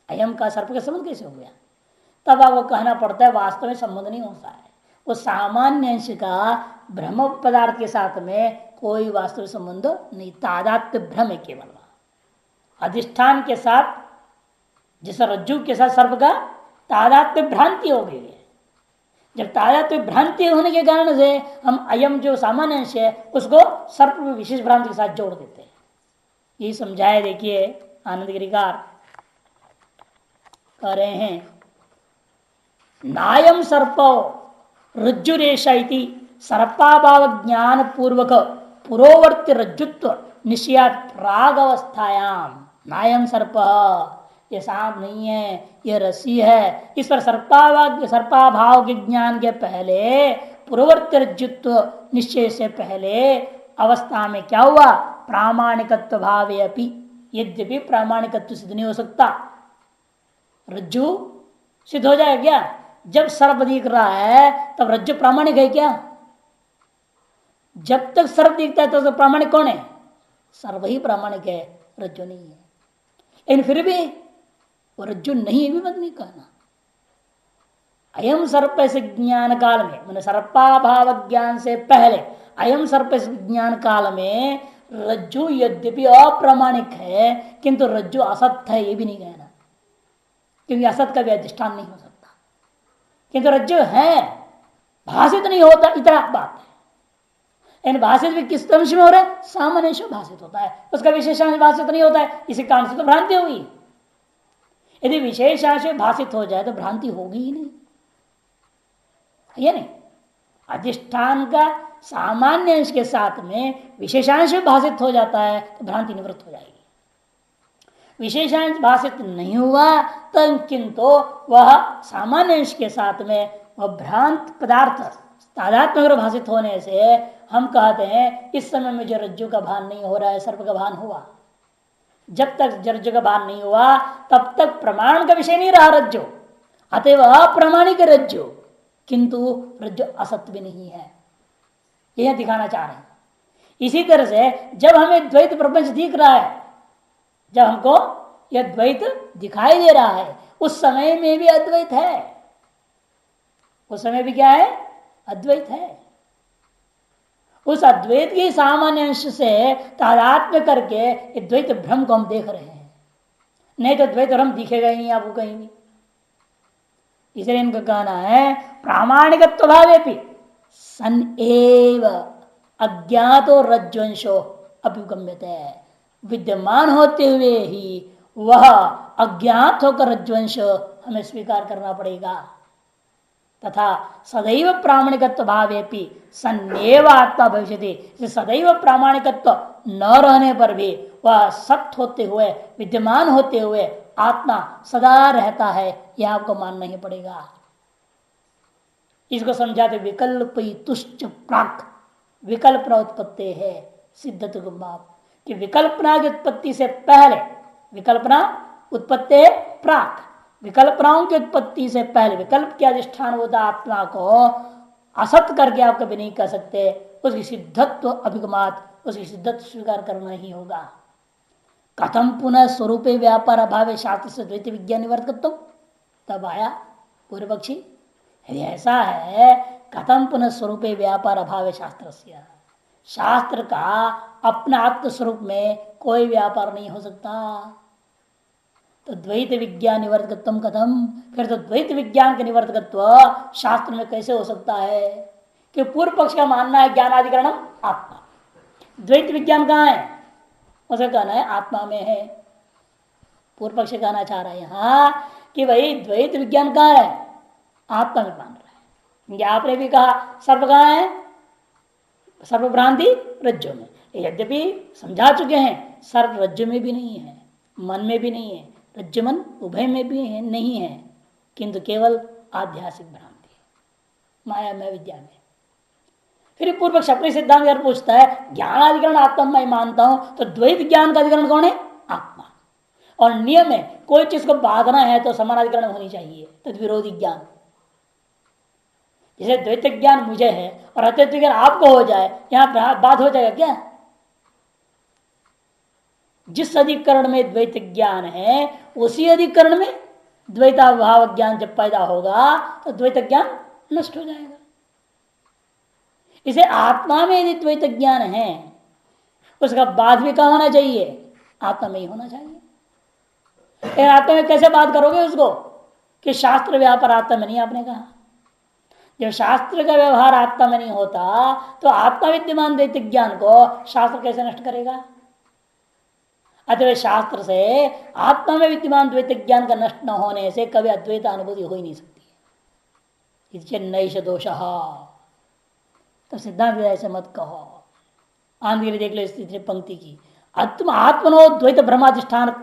अयम का सर्प के संबंध कैसे हो गया? तब आपको कहना पड़ता है वास्तव में संबंध नहीं होता है, वो सामान्य अंश का ब्रह्म पदार्थ के साथ में कोई वास्तविक संबंध नहीं, तादात्म्य भ्रम है केवल। अधिष्ठान के साथ जैसा रज्जु के साथ सर्प का तादात्म्य भ्रांति हो गई है। जब तादात्म्य भ्रांति होने के कारण से हम अयम जो सामान्य अंश है उसको सर्प में विशेष भ्रांति के साथ जोड़ देते हैं। ये समझाए, देखिए आनंद गिरिकार कह रहे हैं, नायम सर्पो रज्जुरेश सर्पाभाव ज्ञान पूर्वक पुरोवर्ती रज्जुत्व निश्चयात प्राग अवस्थायाम। नायम सर्प, ये सांप नहीं है, ये रस्सी है। इस पर सर्पाभाव के ज्ञान के पहले पूर्ववर्ती रज्जुत्व निश्चय से पहले अवस्था में क्या हुआ? प्रामाणिकत्व भावे अपि, यद्यपि प्रामाणिकत्व सिद्ध नहीं हो सकता। रज्जु सिद्ध हो जाएगा क्या? जब सर्प दिख रहा है तब रज्जु प्रामाणिक है क्या? जब तक सर्प दिखता है तो प्रामाणिक कौन है? सर्प ही प्रामाणिक है, रज्जु नहीं है। लेकिन फिर भी वो रज्जु नहीं है भी मत नहीं कहना। अयम सर्प से ज्ञान काल में, मैंने सर्पाभाव ज्ञान से पहले अयम सर्प ज्ञान काल में रज्जु यद्यपि अप्रामाणिक है किंतु रज्जु असत है ये भी नहीं कहना, क्योंकि असत का भी अधिष्ठान नहीं हो सकता। किंतु रज्जु है, भाषित नहीं होता, इतना बात है। इन भाषित भी किस अंश में हो रहा है? सामान्य अंश भाषित होता है, उसका विशेषांश भाषित नहीं होता है। इसी कारण से तो भ्रांति हुई। यदि विशेषांश भाषित हो जाए तो भ्रांति होगी ही नहीं, है नहीं? अधिष्ठान का सामान्य अंश के साथ में विशेषांश भाषित हो जाता है तो भ्रांति निवृत्त हो जाएगी। विशेषांश भाषित नहीं हुआ तो किंतु वह सामान्य अंश के साथ में वह भ्रांत पदार्थ तादात्म्य भाषित होने से हम कहते हैं इस समय में जो रज्जु का भान नहीं हो रहा है, सर्प का भान हुआ। जब तक रज्जु का भान नहीं हुआ तब तक प्रमाण का विषय नहीं रहा रज्जु, अतएव अप्रामाणिक रज्जु, किंतु रज्जु असत्य भी नहीं है, यह दिखाना चाह रहे हैं। इसी तरह से जब हमें द्वैत प्रपंच दिख रहा है, जब हमको यह द्वैत दिखाई दे रहा है, उस समय में भी अद्वैत है। उस समय भी क्या है? अद्वैत है। उस अद्वैत के सामान्य अंश से तादात्म्य करके द्वैत भ्रम को हम देख रहे हैं, नहीं तो द्वैत भ्रम दिखेगा ही नहीं आपको कहीं भी। इसलिए इनका कहना है प्रामाणिकत्व भावे भी सन एव अज्ञातो रज्ज्वंशो अभ्युगम्यते, विद्यमान होते हुए ही वह अज्ञात होकर रज्ज्वंश हमें स्वीकार करना पड़ेगा। तथा सदैव प्रामाणिकत्व भावेपि सन्नेव आत्मा भविष्यति, सदैव प्रामाणिकत्व न रहने पर भी वह सत्य होते हुए विद्यमान होते हुए आत्मा सदा रहता है, यह आपको मानना ही पड़ेगा। इसको समझाते विकल्प तुष्ट प्राक, विकल्पना उत्पत्ति है सिद्धत कि विकल्पना की उत्पत्ति से पहले विकल्पना उत्पत्ति प्राक, विकल्पनाओं की उत्पत्ति से पहले विकल्प के अधिष्ठान होता आत्मा को असत करके आप कभी नहीं कर सकते। उसकी सिद्धत्व अभिगमात, उसकी सिद्धत्व स्वीकार करना ही होगा। कथम पुनः स्वरूपे व्यापार अभाव शास्त्र से द्वैत विज्ञान निवर्तकत्व, तब आया पूर्व पक्षी, यदि ऐसा है कथम पुनः स्वरूपे व्यापार अभाव शास्त्र से, शास्त्र का अपना आत्म स्वरूप में कोई व्यापार नहीं हो सकता, तो द्वैत विज्ञान निवर्तकत्व कथम, फिर तो द्वैत विज्ञान का निवर्तकत्व शास्त्र में कैसे हो सकता है? कि पूर्व पक्ष का मानना है ज्ञानाधिकरण आत्मा, द्वैत विज्ञान कहाँ है? उसे कहना है आत्मा में है। पूर्व पक्ष कहना चाह रहा है यहां कि भाई द्वैत विज्ञान कहाँ है? आत्मा में मान रहा है। आपने भी कहा सर्व कहाँ है? सर्वभ्रांति रज्जु में। यद्यपि समझा चुके हैं सर्व रज्जु में भी नहीं है, मन में भी नहीं है, रज्जु मन उभय में भी है, नहीं है, किंतु केवल आध्यात्मिक भ्रांति है, माया में, विद्या में। फिर पूर्व पक्ष अपने सिद्धांत यार पूछता है ज्ञानाधिकरण आत्मा मैं मानता हूं, तो द्वैत ज्ञान का अधिकरण कौन है? आत्मा। और नियम है कोई चीज को बांधना है तो समानाधिकरण होनी चाहिए, तद विरोधी ज्ञान। जैसे द्वैत ज्ञान मुझे है और अद्वैत ज्ञान आपको हो जाए, यहां बात हो जाएगा क्या? जिस अधिकरण में द्वैत ज्ञान है उसी अधिकरण में द्वैताभाव ज्ञान जब पैदा होगा तो द्वैत ज्ञान नष्ट हो जाएगा। इसे आत्मा में यदि द्वैत ज्ञान है उसका बाध भी कहाँ होना चाहिए? आत्मा में ही होना चाहिए। आत्मा में कैसे बात करोगे उसको कि शास्त्र व्यापार आत्मा में नहीं? आपने कहा जब शास्त्र का व्यवहार आत्मा में नहीं होता तो आत्मा विद्यमान द्वैत ज्ञान को शास्त्र कैसे नष्ट करेगा? अतः शास्त्र से आत्मा में विद्यमान द्वैत ज्ञान का नष्ट न होने से कभी अद्वैत अनुभूति हो ही नहीं सकती। इससे नैष दोष, तो सिद्धांत ऐसे मत कहो। आंधी देख लो इस पंक्ति की, आत्मनो द्वैत भ्रमाधिष्ठान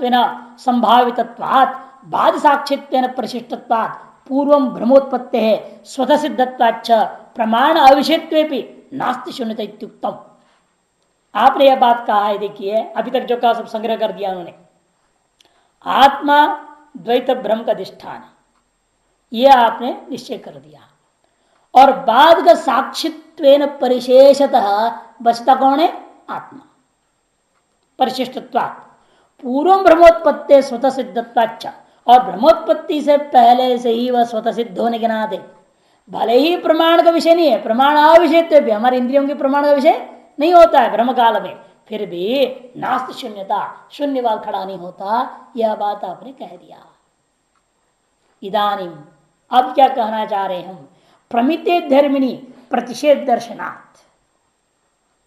संभावितत्वात् बाद साक्षित्वेन परिशिष्टत्वात् पूर्वं भ्रमोत्पत्ति है स्वतः सिद्धत्वाच्च प्रमाण अविषयत्वेपि नास्ति शून्यता इत्युक्तम। आपने यह बात कहा है, देखिए अभी तक जो कहा सब संग्रह कर दिया उन्होंने। आत्मा द्वैत भ्रम का अधिष्ठान, यह आपने निश्चय कर दिया। और बाद का साक्षित्वेन परिशेषतः बचता कौन है? आत्मा। परिशिष्टत्वात् पूर्व ब्रह्मोत्पत्ति स्वतः सिद्धत्वाच्च, और ब्रह्मोत्पत्ति से पहले से ही वह स्वतः सिद्ध होने के नाते भले ही प्रमाण का विषय नहीं है, प्रमाण अविषय भी हमारे इंद्रियों के प्रमाण का विषय नहीं होता है ब्रह्म काल में, फिर भी नास्त शून्यता, शून्यवाद खड़ा नहीं होता। यह बात आपने कह दिया। इदानीम अब क्या कहना चाह रहे हम? प्रमिते धर्मिणी प्रतिषेध दर्शनात्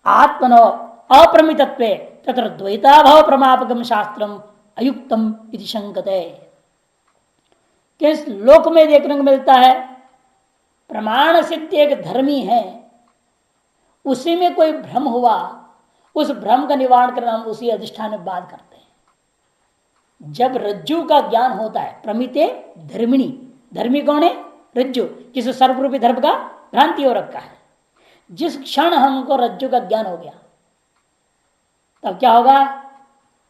आत्मनो अप्रमितत्वे तत्र द्वैताभाव प्रमापकम शास्त्रम अयुक्तम इति शंकते। किस लोक में देखने को मिलता है प्रमाण सिद्ध एक धर्मी है, उसी में कोई भ्रम हुआ, उस भ्रम का निवारण करना हम उसी अधिष्ठान में बात करते हैं। जब रज्जु का ज्ञान होता है, प्रमिते धर्मिणी, धर्मी कौन है? रज्जु, जिस सर्वरूपी धर्म का भ्रांति हो रखा है। जिस क्षण हमको रज्जु का ज्ञान हो गया तब क्या होगा?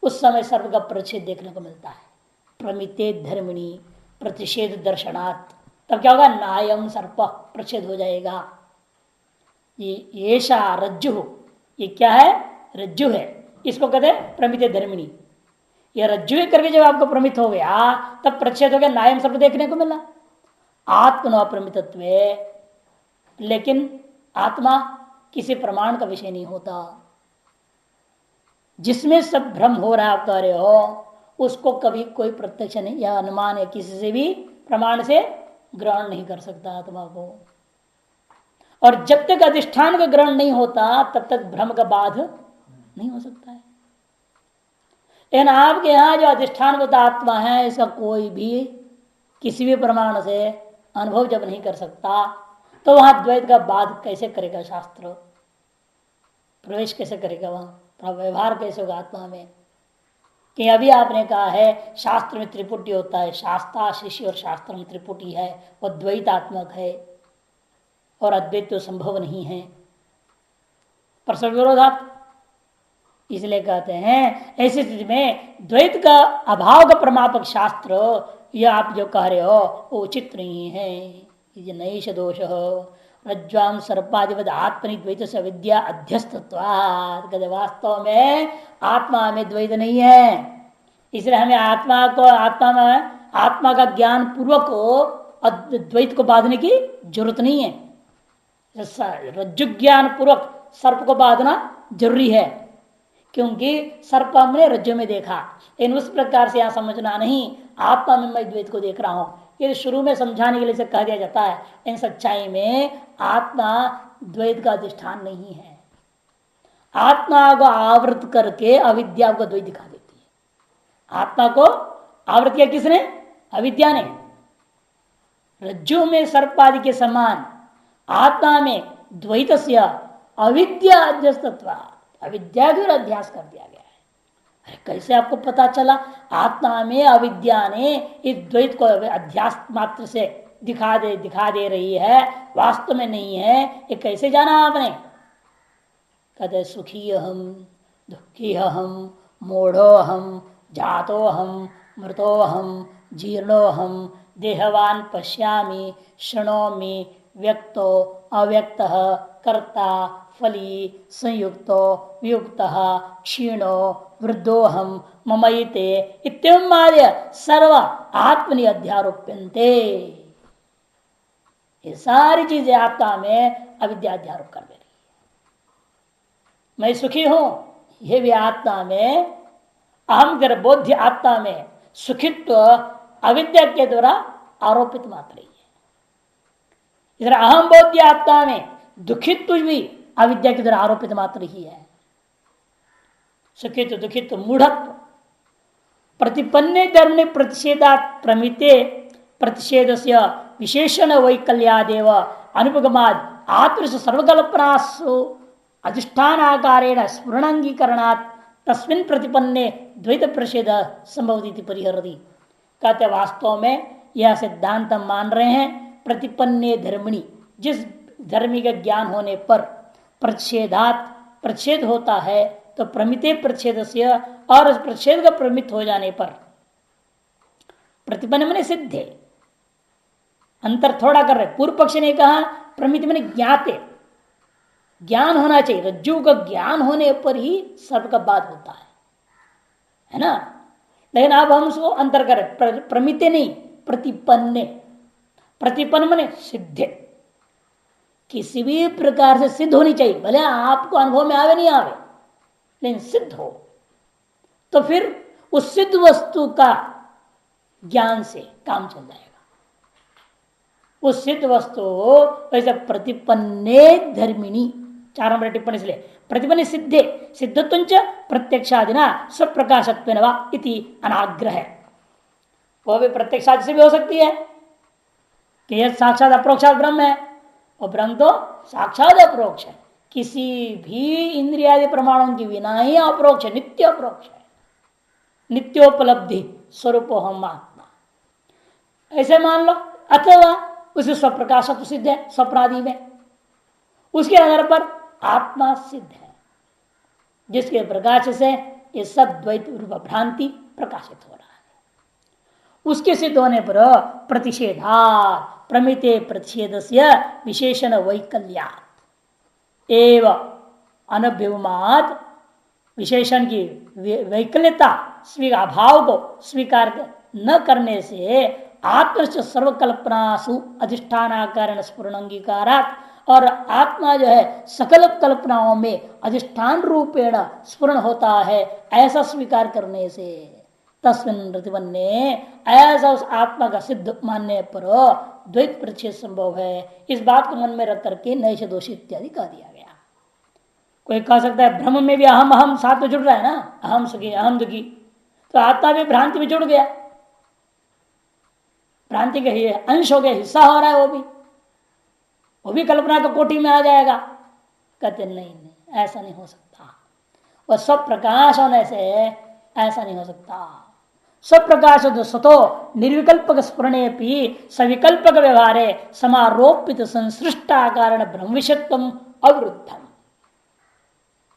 उस समय सर्व का प्रतिषेध देखने को मिलता है। प्रमिते धर्मिणी प्रतिषेध दर्शनात्, तब क्या होगा? नायम सर्प, प्रतिषेध हो जाएगा। ये ऐसा रज्जु, ये क्या है? रज्जु है, इसको कहते हैं प्रमिते धर्मिणी। ये रज्जु करके जब आपको प्रमित हो गया तब प्रतिषेध हो गया, नायम सर्प देखने को मिला। आत्मनो अप्रमितत्व, लेकिन आत्मा किसी प्रमाण का विषय नहीं होता। जिसमें सब भ्रम हो रहा है आप कह रहे हो, उसको कभी कोई प्रत्यक्ष नहीं या अनुमान है किसी से भी प्रमाण से ग्रहण नहीं कर सकता आत्मा को। और जब तक अधिष्ठान का ग्रहण नहीं होता तब तक भ्रम का बाध नहीं हो सकता है। लेकिन आपके यहां जो अधिष्ठान को आत्मा है, इसका कोई भी किसी भी प्रमाण से अनुभव जब नहीं कर सकता तो वहां द्वैत का बाध कैसे करेगा? शास्त्र प्रवेश कैसे करेगा? वहां व्यवहार कैसे होगा आत्मा में? कि अभी आपने कहा है शास्त्र में त्रिपुटी होता है, शास्त्रा शिष्य और शास्त्र में त्रिपुटी है, वह द्वैतात्मक है और अद्वैत तो संभव नहीं है। परस्पर विरोधात इसलिए कहते हैं ऐसी स्थिति में द्वैत का अभाव का प्रमापक शास्त्र यह आप जो कह रहे हो वो उचित नहीं है। ये नैष दोष रज्ज्वाम सर्पाधिपत आत्मनि द्वैत से विद्या अध्यस्तत्वात्, कहते वास्तव में आत्मा में द्वैत नहीं है। इसलिए हमें आत्मा का ज्ञान पूर्वक द्वैत को बांधने की जरूरत नहीं है। रज्जु ज्ञान पूर्वक सर्प को बांधना जरूरी है, क्योंकि सर्प हमने रज्जु में देखा। इन उस प्रकार से यहां समझना नहीं आत्मा में मैं द्वैत को देख रहा हूं, ये शुरू में समझाने के लिए से कह दिया जाता है। इन सच्चाई में आत्मा द्वैत का अधिष्ठान नहीं है। आत्मा को आवृत करके अविद्या को द्वैत दिखा देती है। आत्मा को आवृत किया किसने? अविद्या ने। रज्जु में सर्प आदि के समान आत्मा में द्वैत से अविद्या अध्यस्तत्व, अविद्या का अध्यास कर दिया गया है। अरे कैसे आपको पता चला? आत्मा में अविद्या ने इस द्वैत को अध्यास मात्र से दिखा दे रही है, वास्तव में नहीं है। ये कैसे जाना आपने? कहते सुखी हम, दुखी हम, मूढ़ो हम, जातो हम, मृतो हम, जीर्णो हम, देहवान पश्यामि, शृणोमि, व्यक्तो अव्यक्त, कर्ता फली, संयुक्तो वियुक्त, क्षीणो वृद्धोहम, ममयिते इत्यादि सर्व आत्मनि अध्यारोप्यन्ते। ये सारी चीजें आत्मा में अविद्या अध्यारोप कर दे रही है। मैं सुखी हूं, यह भी आत्मा में अहम गर्भोध्य आत्मा में सुखित्व अविद्या के द्वारा आरोपित मात्र ही है। इधर अहम बोध्य आत्मा में दुखित्व भी अविद्या के द्वारा आरोपित मात्र ही है। सुखित्व दुखित्व मूढ़त्व प्रतिपन्ने धर्म प्रतिषेधात् प्रमिते प्रतिषेध से विशेषण वैकल्यादेव अनुपगमाद आत्म सर्वकल्पनासु अधिष्ठान आकारेण स्फुरणांगीकरणात् तस्मिन् प्रतिपन्ने द्वैत प्रतिषेध संभवति परिहरति। कहते वास्तव में यह सिद्धांत हम मान रहे हैं प्रतिपन्ने धर्मिणी, जिस धर्मी का ज्ञान होने पर प्रतिषेधात प्रतिषेध होता है, तो प्रमिते प्रतिषेध से और उस प्रतिषेध का प्रमित हो जाने पर प्रतिपन्न मैंने सिद्ध है। अंतर थोड़ा कर रहे। पूर्व पक्ष ने कहा प्रमित मैंने ज्ञाते, ज्ञान होना चाहिए। रज्जु का ज्ञान होने पर ही सर्प का बात होता है ना। लेकिन अब हम उसको अंतर करें, प्रमिते नहीं प्रतिपन्ने। प्रतिपन्न मैंने सिद्धे, किसी भी प्रकार से सिद्ध होनी चाहिए, भले आपको अनुभव में आवे नहीं आवे, लेकिन सिद्ध हो। तो फिर उस सिद्ध वस्तु का ज्ञान से काम चल जाएगा। उस सिद्ध वस्तु वैसे प्रतिपन्ने धर्मिणी, 4 नंबर टिप्पणी इसलिए प्रतिपन्न सिद्धे सिद्धत्वंच प्रत्यक्षादिना स्वप्रकाशत्व इति अनाग्रह है। वह भी प्रत्यक्षादि से भी हो सकती है कि यह साक्षात अप्रोक्षात ब्रह्म है, और ब्रह्म तो साक्षात अप्रोक्ष है। किसी भी इंद्रियादि प्रमाणों के बिना ही अप्रोक्ष है, नित्य अप्रोक्ष है, नित्योपलब्धि स्वरूप हम आत्मा, ऐसे मान लो। अथवा उसे स्वप्रकाशत्व सिद्ध है स्वप्नादि में, उसके आधार पर आत्मा सिद्ध है, जिसके प्रकाश से ये सब द्वैत रूप भ्रांति प्रकाशित हो रहा है। उसके सिद्ध होने पर प्रतिषेधा प्रमिते प्रतिषेध से विशेषण वैकल्यात् एव अनभ्युमात्, विशेषण की वैकल्यता अभाव को स्वीकार न करने से आत्मश्च सर्वकल्पनासु अधिष्ठानाकारण स्फुरणंगीकारात्, और आत्मा जो है सकल कल्पनाओं में अधिष्ठान रूपेण स्फुरण होता है, ऐसा स्वीकार करने से तस्मिन् प्रतिपन्ने, ऐसा उस आत्मा का सिद्ध मानने पर द्वैत प्रतिषेध संभव है। इस बात को मन में रख करके नैष दोष इत्यादि कह दिया गया। कोई कह सकता है भ्रम में भी अहम अहम साथ में जुड़ रहा है ना, अहम सुखी अहम दुखी, तो आत्मा भी भ्रांति में जुड़ गया, भ्रांति का अंश हो गया, हिस्सा हो रहा है, वो भी कल्पना का कोटि में आ जाएगा। कहते नहीं नहीं, ऐसा नहीं हो सकता। वह सब प्रकाश होने से ऐसा नहीं हो सकता। सब प्रकाश स्वतो निर्विकल्पक स्फुरणे सविकल्पक व्यवहारे समारोपित संसृष्टा कारण ब्रह्मविषत्वम अवरुद्धम,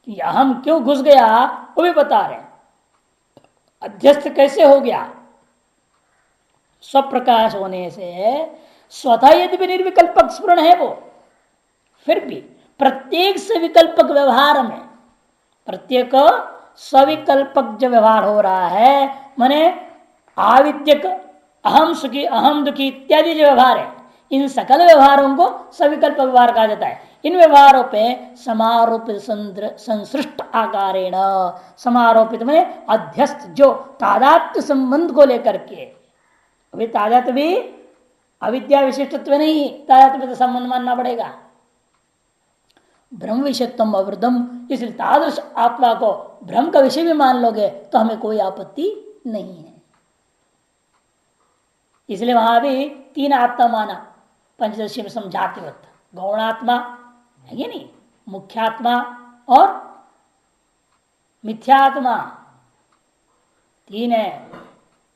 कि अहम क्यों घुस गया वो भी बता रहे। अध्यस्त कैसे हो गया? स्वप्रकाश होने से स्वतः यदि भी निर्विकल्पक स्फुरण है वो, फिर भी प्रत्येक से विकल्पक व्यवहार में, प्रत्येक सविकल्पक जो व्यवहार हो रहा है, माने आविद्यक अहम सुखी अहम दुखी इत्यादि जो व्यवहार है, इन सकल व्यवहारों को सविकल्प व्यवहार कहा जाता है। इन व्यवहारों पे समारोपित संसृष्ट आकारेण, समारोपित में अध्यस्त जो तादात्म्य संबंध को लेकर के, अभी तादात्म्य भी अविद्या विशिष्टत्व नहीं, तादात्म्य तो संबंध मानना पड़ेगा। ब्रह्म विषयत्व अवृतम, इसलिए तादृश आत्मा को ब्रह्म का विषय भी मान लोगे तो हमें कोई आपत्ति नहीं है। इसलिए वहां भी तीन आत्मा माना पंचदशी में समझाते वक्त, गौणात्मा है ये नहीं, मुख्यात्मा और मिथ्यात्मा, तीन है।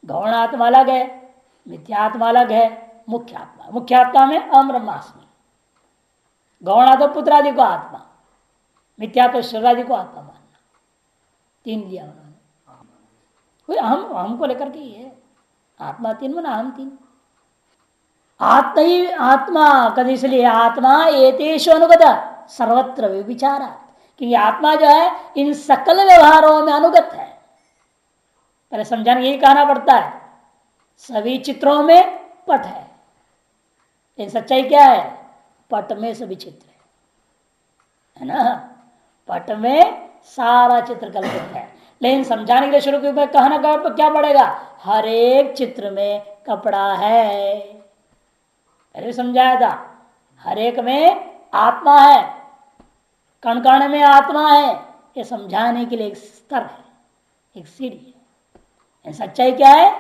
गौणात्मा अलग है, मिथ्यात्मा अलग है, मुख्यात्मा। मुख्यात्मा में अहम ब्रह्मास्मि, गौणा तो पुत्रादि को आत्मा, मिथ्या तो शरीरादि को आत्मा मानना, तीन दिया उन्होंने। कोई अहम को लेकर के ही है, आत्मा तीन बना हम तीन। आत्मा ही आत्मा कभी, इसलिए आत्मा एतेषु अनुगत सर्वत्र विचारा, क्योंकि आत्मा जो है इन सकल व्यवहारों में अनुगत है। पहले समझाने यही कहना पड़ता है, सभी चित्रों में पट है। इन सच्चाई क्या है? पट में सभी चित्र है ना, पट में सारा चित्र कल्पित है। लेकिन समझाने के लिए शुरू में कहना क्या पड़ेगा? हर एक चित्र में कपड़ा है, पहले समझाया था। हर एक में आत्मा है, कण कण में आत्मा है, ये समझाने के लिए एक स्तर है, एक सीढ़ी है। सच्चाई क्या है?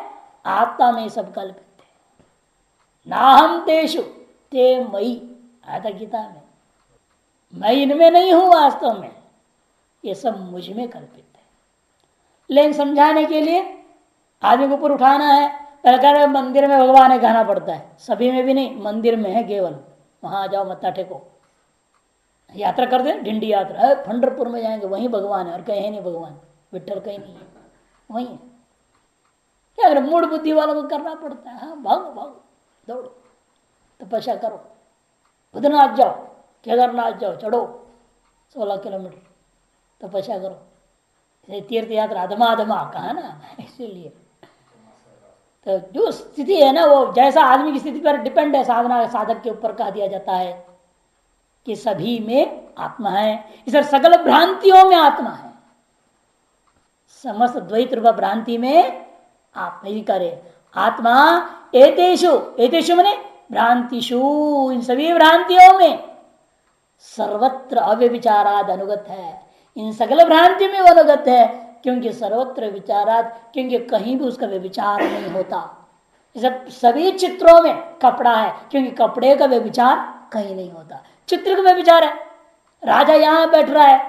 आत्मा में सब कल्पित है। ना हम तेषु ते मई, आया था गीता में, मैं इनमें नहीं हूं वास्तव में, ये सब मुझ में कल्पित है। लेकिन समझाने के लिए आदमी को ऊपर उठाना है, पहले मंदिर में भगवान है कहना पड़ता है, सभी में भी नहीं, मंदिर में है केवल, वहां जाओ मत्था टेको। यात्रा कर दे, ढिंडी यात्रा है, पंढरपुर में जाएंगे, वहीं भगवान है, और कहीं नहीं भगवान, विठल कहीं नहीं है, वहीं है। क्या करें, मूड बुद्धि वालों को करना पड़ता है। हाँ, भागो भागो, दौड़ो, तपस्या करो, बद्रीनाथ जाओ, केदारनाथ जाओ, चढ़ो 16 किलोमीटर, तपस्या करो। तीर्थ यात्रा अधमा अधमा कहा ना, इसीलिए तो जो स्थिति है ना, वो जैसा आदमी की स्थिति पर डिपेंड है, साधना साधक के ऊपर कह दिया जाता है कि सभी में आत्मा है। इस सकल भ्रांतियों में आत्मा है, समस्त द्वैत रूप भ्रांति में आत्मा ही करे। आत्मा एतेषु, एतेषु मने भ्रांतिषु, इन सभी भ्रांतियों में सर्वत्र अव्यभिचाराद अनुगत है। इन सकल भ्रांति में वो अनुगत है, क्योंकि सर्वत्र विचारात, क्योंकि कहीं भी उसका व्यभिचार नहीं होता। सभी चित्रों में कपड़ा है, क्योंकि कपड़े का व्यभिचार कहीं नहीं होता। चित्र का व्यभिचार है, राजा यहां बैठ रहा है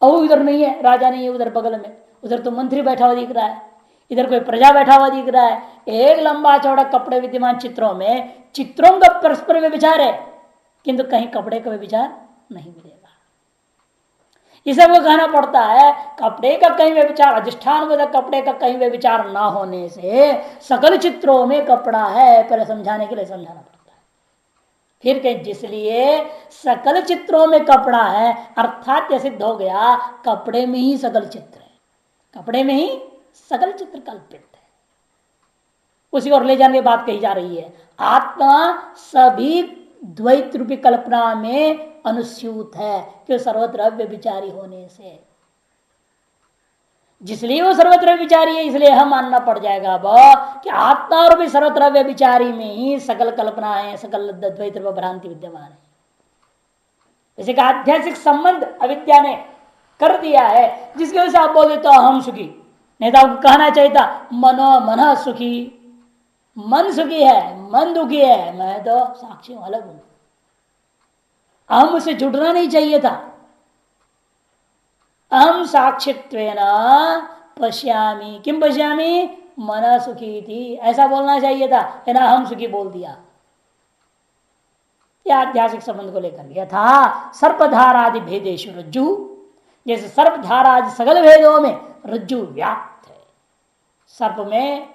और उधर नहीं है, राजा नहीं है उधर बगल में, उधर तो मंत्री बैठा हुआ दिख रहा है, इधर कोई प्रजा बैठा हुआ दिख रहा है। एक लंबा चौड़ा कपड़े विद्यमान चित्रों में, चित्रों का परस्पर व्यभिचार है, किंतु कहीं कपड़े का व्यभिचार नहीं मिलेगा। इसे वो कहना पड़ता है, कपड़े का कहीं व्यभिचार, अधिष्ठान बोधक कपड़े का कहीं व्यभिचार ना होने से सकल चित्रों में कपड़ा है, पहले समझाने के लिए समझाना पड़ता है। फिर कहीं जिसलिए सकल चित्रों में कपड़ा है, अर्थात यह सिद्ध हो गया कपड़े में ही सकल चित्र है, कपड़े में ही सकल चित्र कल्पित है। उसी ओर ले जाने की बात कही जा रही है। आत्मा सभी द्वैत रूपी कल्पना में अनुस्यूत है, कि सर्वत्र व्यभिचारी होने से, जिसलिए वो सर्वत्र विचारी है, इसलिए हम मानना पड़ जाएगा अब कि आत्मा और भी सर्वत्र व्यभिचारी में ही सकल कल्पना है, सकल द्वैत रूप भ्रांति विद्यमान है। जैसे का आध्यात्मिक संबंध अविद्या ने कर दिया है, जिसकी वजह से आप बोले तो हम सुखी, नहीं तो आपको कहना चाहिए था मनो मन सुखी, मन सुखी है, मन दुखी है, मैं तो साक्षी हूं, अलग हूं। अहम उसे जुड़ना नहीं चाहिए था। अहम साक्षित्वेन पश्यामी, किम पश्यामी, मन सुखी थी, ऐसा बोलना चाहिए था, ना हम सुखी बोल दिया। यह ऐतिहासिक संबंध को लेकर यथा सर्पधारादि भेदेशु रज्जु, जैसे सर्प धारा आदि सगल भेदों में रज्जु व्याप्त है। सर्प में,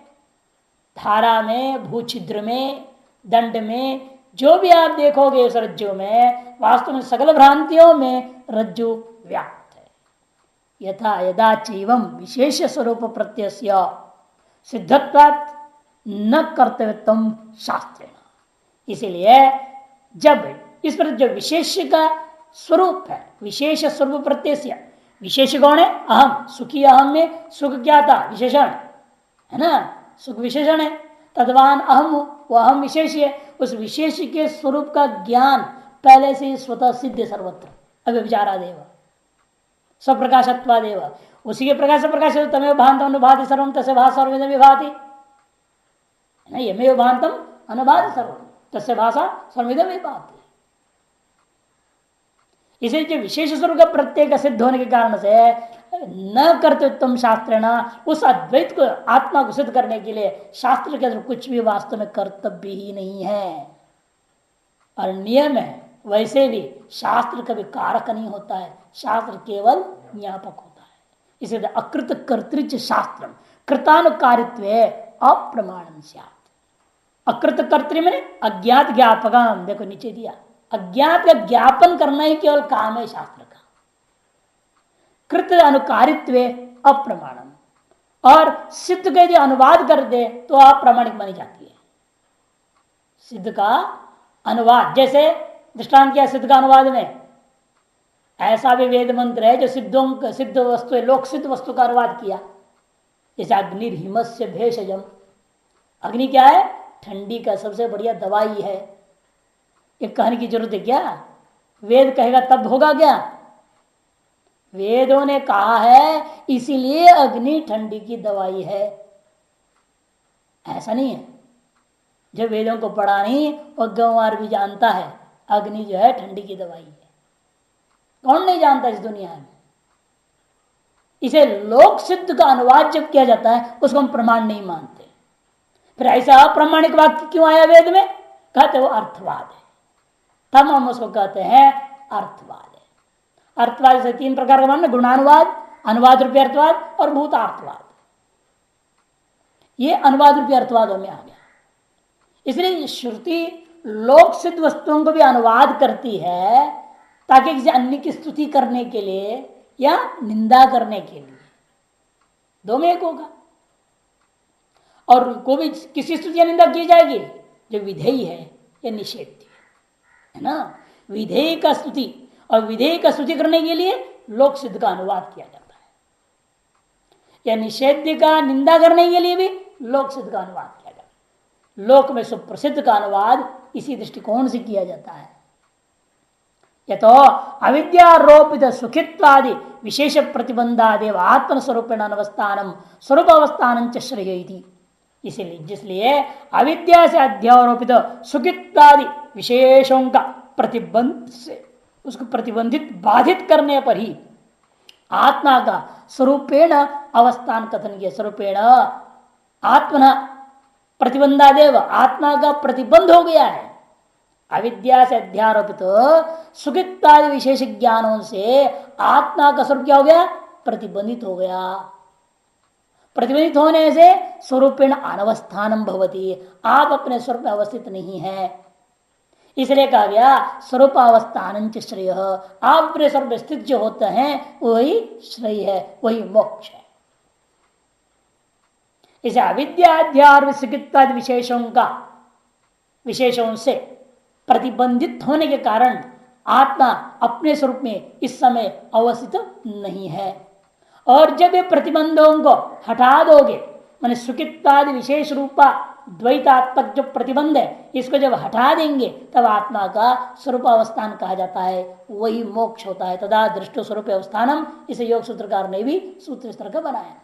धारा में, भूछिद्र में, दंड में, जो भी आप देखोगे उस रज्जु में, वास्तव में सकल भ्रांतियों में रज्जु व्याप्त है। यथा यदा चैवं विशेष स्वरूप प्रत्यस्य सिद्धत्वात् न कर्तव्यत्वं शास्त्रेण। इसीलिए जब इस पर जो विशेष का स्वरूप है, विशेष स्वरूप प्रत्यय, विशेष कौन है? अहम, सुखी अहम में सुख क्या था? विशेषण है ना, सुख विशेषण है। तद्वान अहम, वो अहम विशेष है। उस विशेष के स्वरूप का ज्ञान पहले से स्वतः सिद्ध सर्वत्र अव्यभिचारादेव स्वप्रकाशत्वादेव। उसी के प्रकाश प्रकाश तमेव भांतम अनुभाति सर्वम तस्य भाषा सर्वमिदं विभाति। यमेव भांतम अनुभाति सर्वम तस्य भाषा सर्वमिदं विभाति। इसे जो विशेष स्वरूप का प्रत्येक सिद्ध होने के कारण से न कर्तव्यत्वम शास्त्रेण, उस अद्वैत को, आत्मा को सिद्ध करने के लिए शास्त्र के अंदर कुछ भी वास्तव में कर्तव्य ही नहीं है। और नियम है, वैसे भी शास्त्र कभी कारक नहीं होता है, शास्त्र केवल ज्ञापक होता है। इसे अकृत कर्तृच शास्त्र कृतानुकारित्व अप्रमाणम स्यात्। अकृत कर्तृ में अज्ञात ज्ञापकम, देखो नीचे दिया, अज्ञात का ज्ञापन करना ही केवल काम है शास्त्र का। कृत अनुकारित्व अप्रमाणम, और सिद्ध का यदि अनुवाद कर दे तो अप्रामाणिक मानी जाती है। सिद्ध का अनुवाद, जैसे दृष्टांत किया सिद्ध का अनुवाद में, ऐसा भी वेद मंत्र है जो सिद्ध वस्तु, लोक सिद्ध वस्तु का अनुवाद किया। जैसे अग्निर्हिमस्य भेषजम, अग्नि क्या है? ठंडी का सबसे बढ़िया दवाई है। ये कहने की जरूरत है क्या? वेद कहेगा तब होगा क्या? वेदों ने कहा है इसीलिए अग्नि ठंडी की दवाई है, ऐसा नहीं है। जो वेदों को पढ़ा नहीं और गंवार भी जानता है अग्नि जो है ठंडी की दवाई है। कौन नहीं जानता इस दुनिया में? इसे लोक सिद्ध का अनुवाद जब किया जाता है उसको हम प्रमाण नहीं मानते। फिर ऐसा अप्रामाणिक वाक्य क्यों आया वेद में? कहते वो अर्थवाद है, तब हम उसको कहते हैं अर्थवाद है। अर्थवाद से तीन प्रकार का मानना, गुणानुवाद, अनुवाद रूपी अर्थवाद और भूतार्थवाद। ये अनुवाद रूपी अर्थवादों में आ गया। इसलिए श्रुति लोक सिद्ध वस्तुओं को भी अनुवाद करती है ताकि किसी अन्य की स्तुति करने के लिए या निंदा करने के लिए, दो में एक होगा। और को भी किसी स्तुति या निंदा की जाएगी जो विधेयी है या निषेध है ना। विधेय का स्तुति और विधेय का स्तुति करने के लिए लोक सिद्ध का अनुवाद किया जाता है, या निषेध का निंदा करने के लिए भी लोक सिद्ध का अनुवाद किया जाता है। लोक में सुप्रसिद्ध का अनुवाद इसी दृष्टिकोण से किया जाता है। यह तो अविद्यारोपित सुखित्वादि विशेष प्रतिबंधादेव आत्मस्वरूपेण अनवस्थानम स्वरूप अवस्थान च श्रेय। इसलिए जिसलिए अविद्या से अध्यारोपित सुखित्वादि विशेषों का प्रतिबंध से उसको प्रतिबंधित बाधित करने पर ही आत्मा का स्वरूपेण अवस्थान कथन किया। स्वरूपेण आत्मना प्रतिबंधादेव, आत्मा का प्रतिबंध हो गया है। अविद्या से अध्यारोपित सुखित्वादि विशेष ज्ञानों से आत्मा का स्वरूप क्या हो गया? प्रतिबंधित हो गया। प्रतिबंधित होने से स्वरूपेण अनवस्थानम भवति, आप अपने स्वरूप में अवस्थित नहीं है। इसलिए कहा गया स्वरूप अवस्थान च श्रेय, आप अपने स्वरूप में स्थित जो होते हैं वही श्रेय है, वही मोक्ष है। इसे अविद्याध्यार सुखित्वादि विशेषों से प्रतिबंधित होने के कारण आत्मा अपने स्वरूप में इस समय अवस्थित नहीं है। और जब ये प्रतिबंधों को हटा दोगे, माने सुखित्वादि विशेष रूपा द्वैतात्मक जो प्रतिबंध है इसको जब हटा देंगे तब आत्मा का स्वरूप अवस्थान कहा जाता है, वही मोक्ष होता है। तदा दृष्टो स्वरूप अवस्थानम, इसे योग सूत्रकार ने भी सूत्र इस तरह का बनाया।